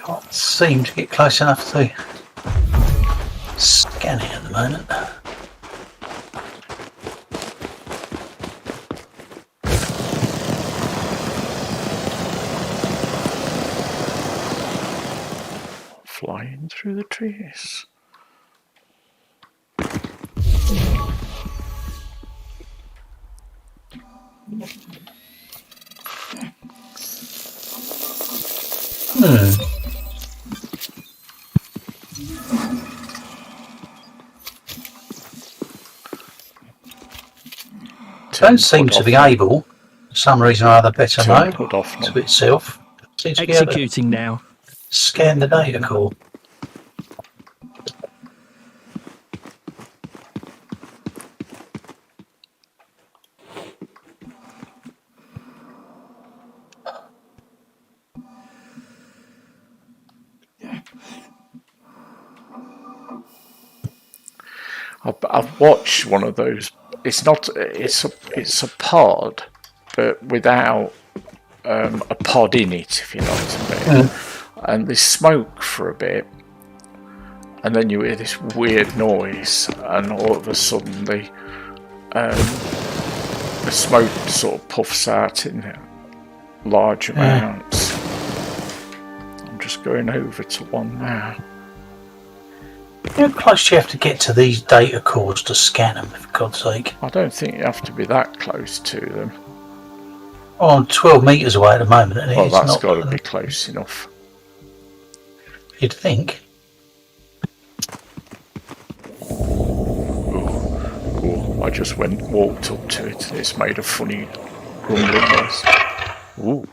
Can't seem to get close enough to scan it at the moment. Flying through the trees. Don't seem to be able, for some reason or other, better known to itself. Seems to be able to Executing now. scan the data core. I've watched one of those. It's a pod, but without a pod in it, if you know what I mean. And they smoke for a bit, and then you hear this weird noise, and all of a sudden the smoke sort of puffs out in large amounts. I'm just going over to one now. How close do you have to get to these data cores to scan them, for God's sake? I don't think you have to be that close to them. Oh, I'm 12 metres away at the moment. And Well, it's that's not, got to be close enough. You'd think. Ooh, I just walked up to it and it's made a funny rumbling noise. Ooh.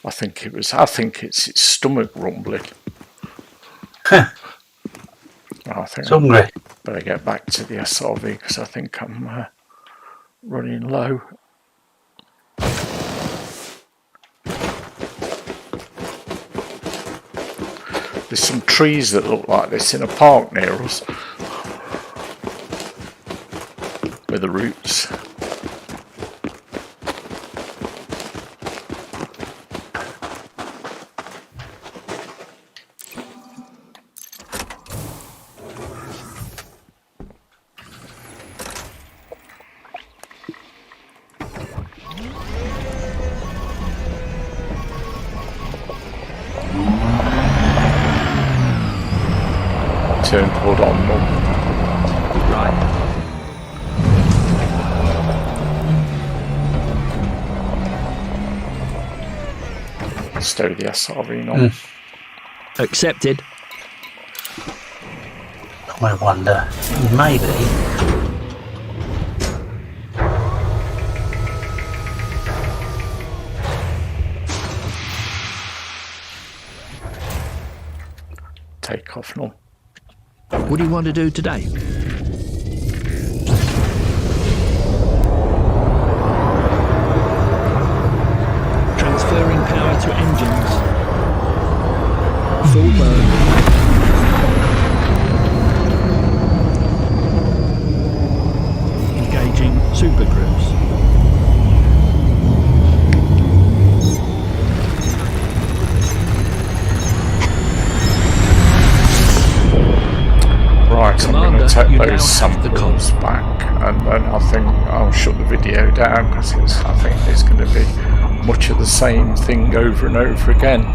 I think it's its stomach rumbling. Huh. I think It's hungry. better get back to the SRV because I think I'm running low. There's some trees that look like this in a park near us with the roots. Hold on, Mum. Right. Stow the SRV on. Accepted. I wonder, maybe. Take off now. What do you want to do today? Transferring power to engines. Full burn. Engaging supercruise. Right, Commander, I'm going to take you now those have the samples back, and then I think I'll shut the video down because I think it's going to be much of the same thing over and over again.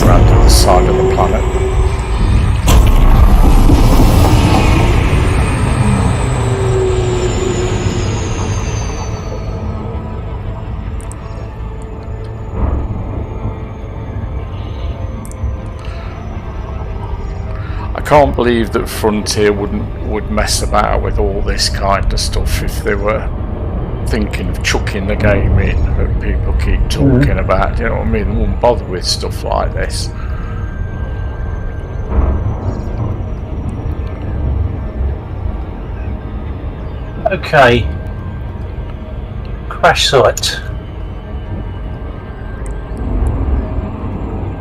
Around to the side of the planet. I can't believe that Frontier would mess about with all this kind of stuff if they were thinking of chucking the game in that people keep talking about. You know what I mean? They wouldn't bother with stuff like this. Okay. Crash site.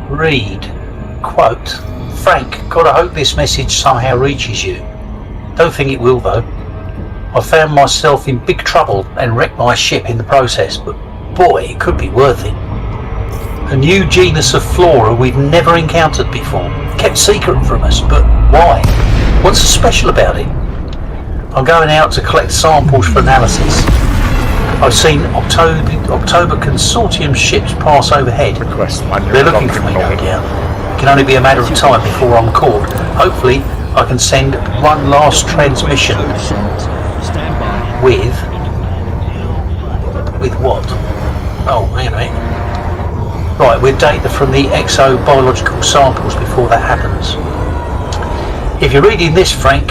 Read. Quote. Frank, gotta hope this message somehow reaches you. Don't think it will though. I found myself in big trouble and wrecked my ship in the process, but boy, it could be worth it. A new genus of flora we've never encountered before, kept secret from us, but why? What's so special about it? I'm going out to collect samples for analysis. I've seen October Consortium ships pass overhead. Request They're looking for me, no doubt. It can only be a matter of time before I'm caught. Hopefully, I can send one last transmission Stand by. with what? Oh, hang on a minute. Right, with data from the exobiological samples before that happens. If you're reading this, Frank,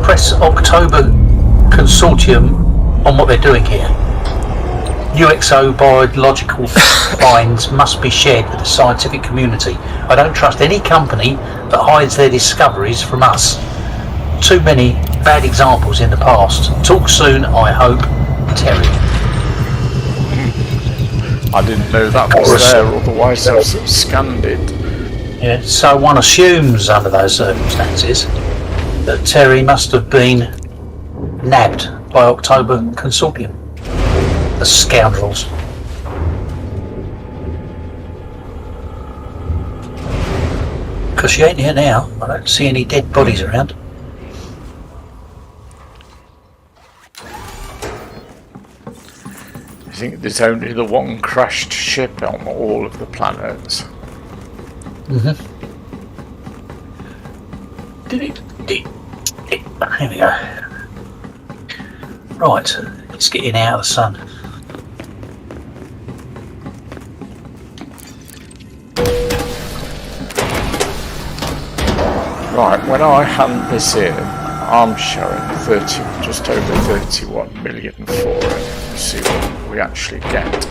press October Consortium on what they're doing here. New exobiological finds must be shared with the scientific community. I don't trust any company that hides their discoveries from us. Too many bad examples in the past. Talk soon, I hope. Terry. I didn't know that was there, otherwise I've scanned it. Yeah, so one assumes under those circumstances that Terry must have been nabbed by October Consortium. The scoundrels. Because she ain't here now. I don't see any dead bodies around. I think there's only the one crashed ship on all of the planets. Here we go. Right, it's getting out of the sun. Right, when I hand this in, I'm showing just over 31 million for it. Let's see what we actually get.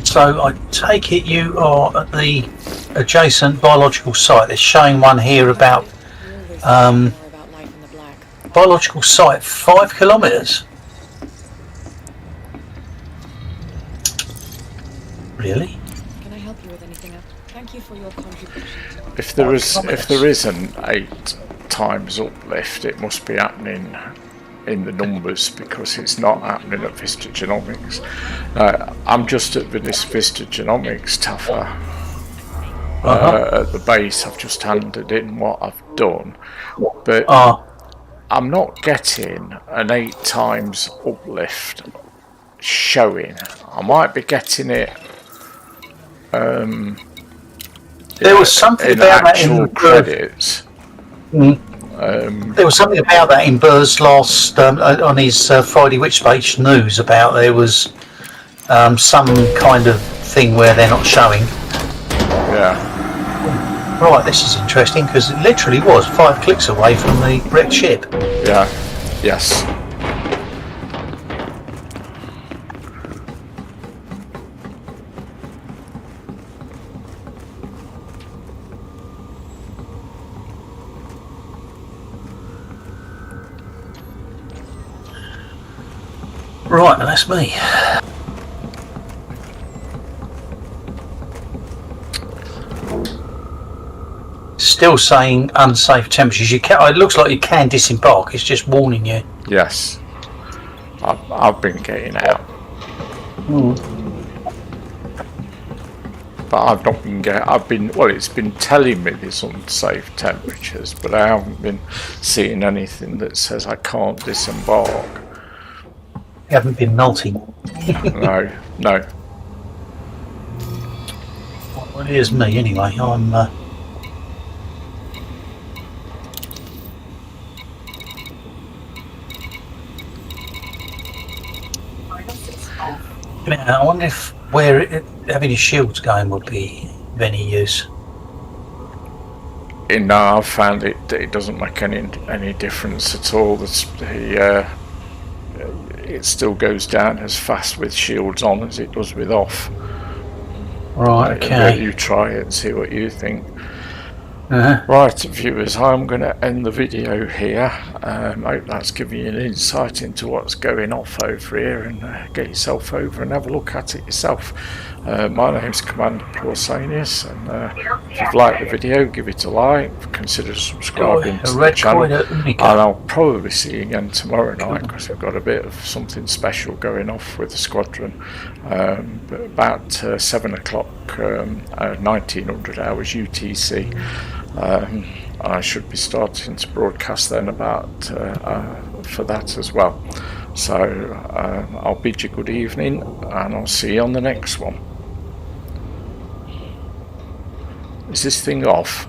So I take it you are at the adjacent biological site. They're showing one here about biological site 5 kilometres. Really? Can I help you with anything else? Thank you for your contribution. If there is an 8 times uplift, it must be happening in the numbers because it's not happening at Vista Genomics. I'm just at this Vista Genomics, Taffa. at the base. I've just handed in what I've done, but I'm not getting an 8 times uplift showing. I might be getting it there was something in about actual that in credits. There was something about that in Burr's last on his Friday Witch Page news about there was some kind of thing where they're not showing. Yeah. Right, this is interesting because it literally was 5 clicks away from the wrecked ship. Yeah. Yes. Right, and that's me. Still saying unsafe temperatures. You can. It looks like you can disembark. It's just warning you. Yes. I've been getting out. But I've not been well, it's been telling me there's unsafe temperatures, but I haven't been seeing anything that says I can't disembark. You haven't been nulting. No. Well, here's me anyway. I'm. I wonder if having your shields going would be of any use. No, I've found it doesn't make any difference at all. It still goes down as fast with shields on as it does with off. Right, okay. You try it and see what you think. Right, viewers, I'm going to end the video here. I hope that's given you an insight into what's going off over here, and get yourself over and have a look at it yourself. My name's Commander Pausanias, and if you've liked the video, give it a like, consider subscribing to the channel, and I'll probably see you again tomorrow night, because we've got a bit of something special going off with the squadron. But about 7 o'clock 1900 hours UTC, I should be starting to broadcast then about for that as well. So I'll bid you good evening, and I'll see you on the next one. Is this thing off?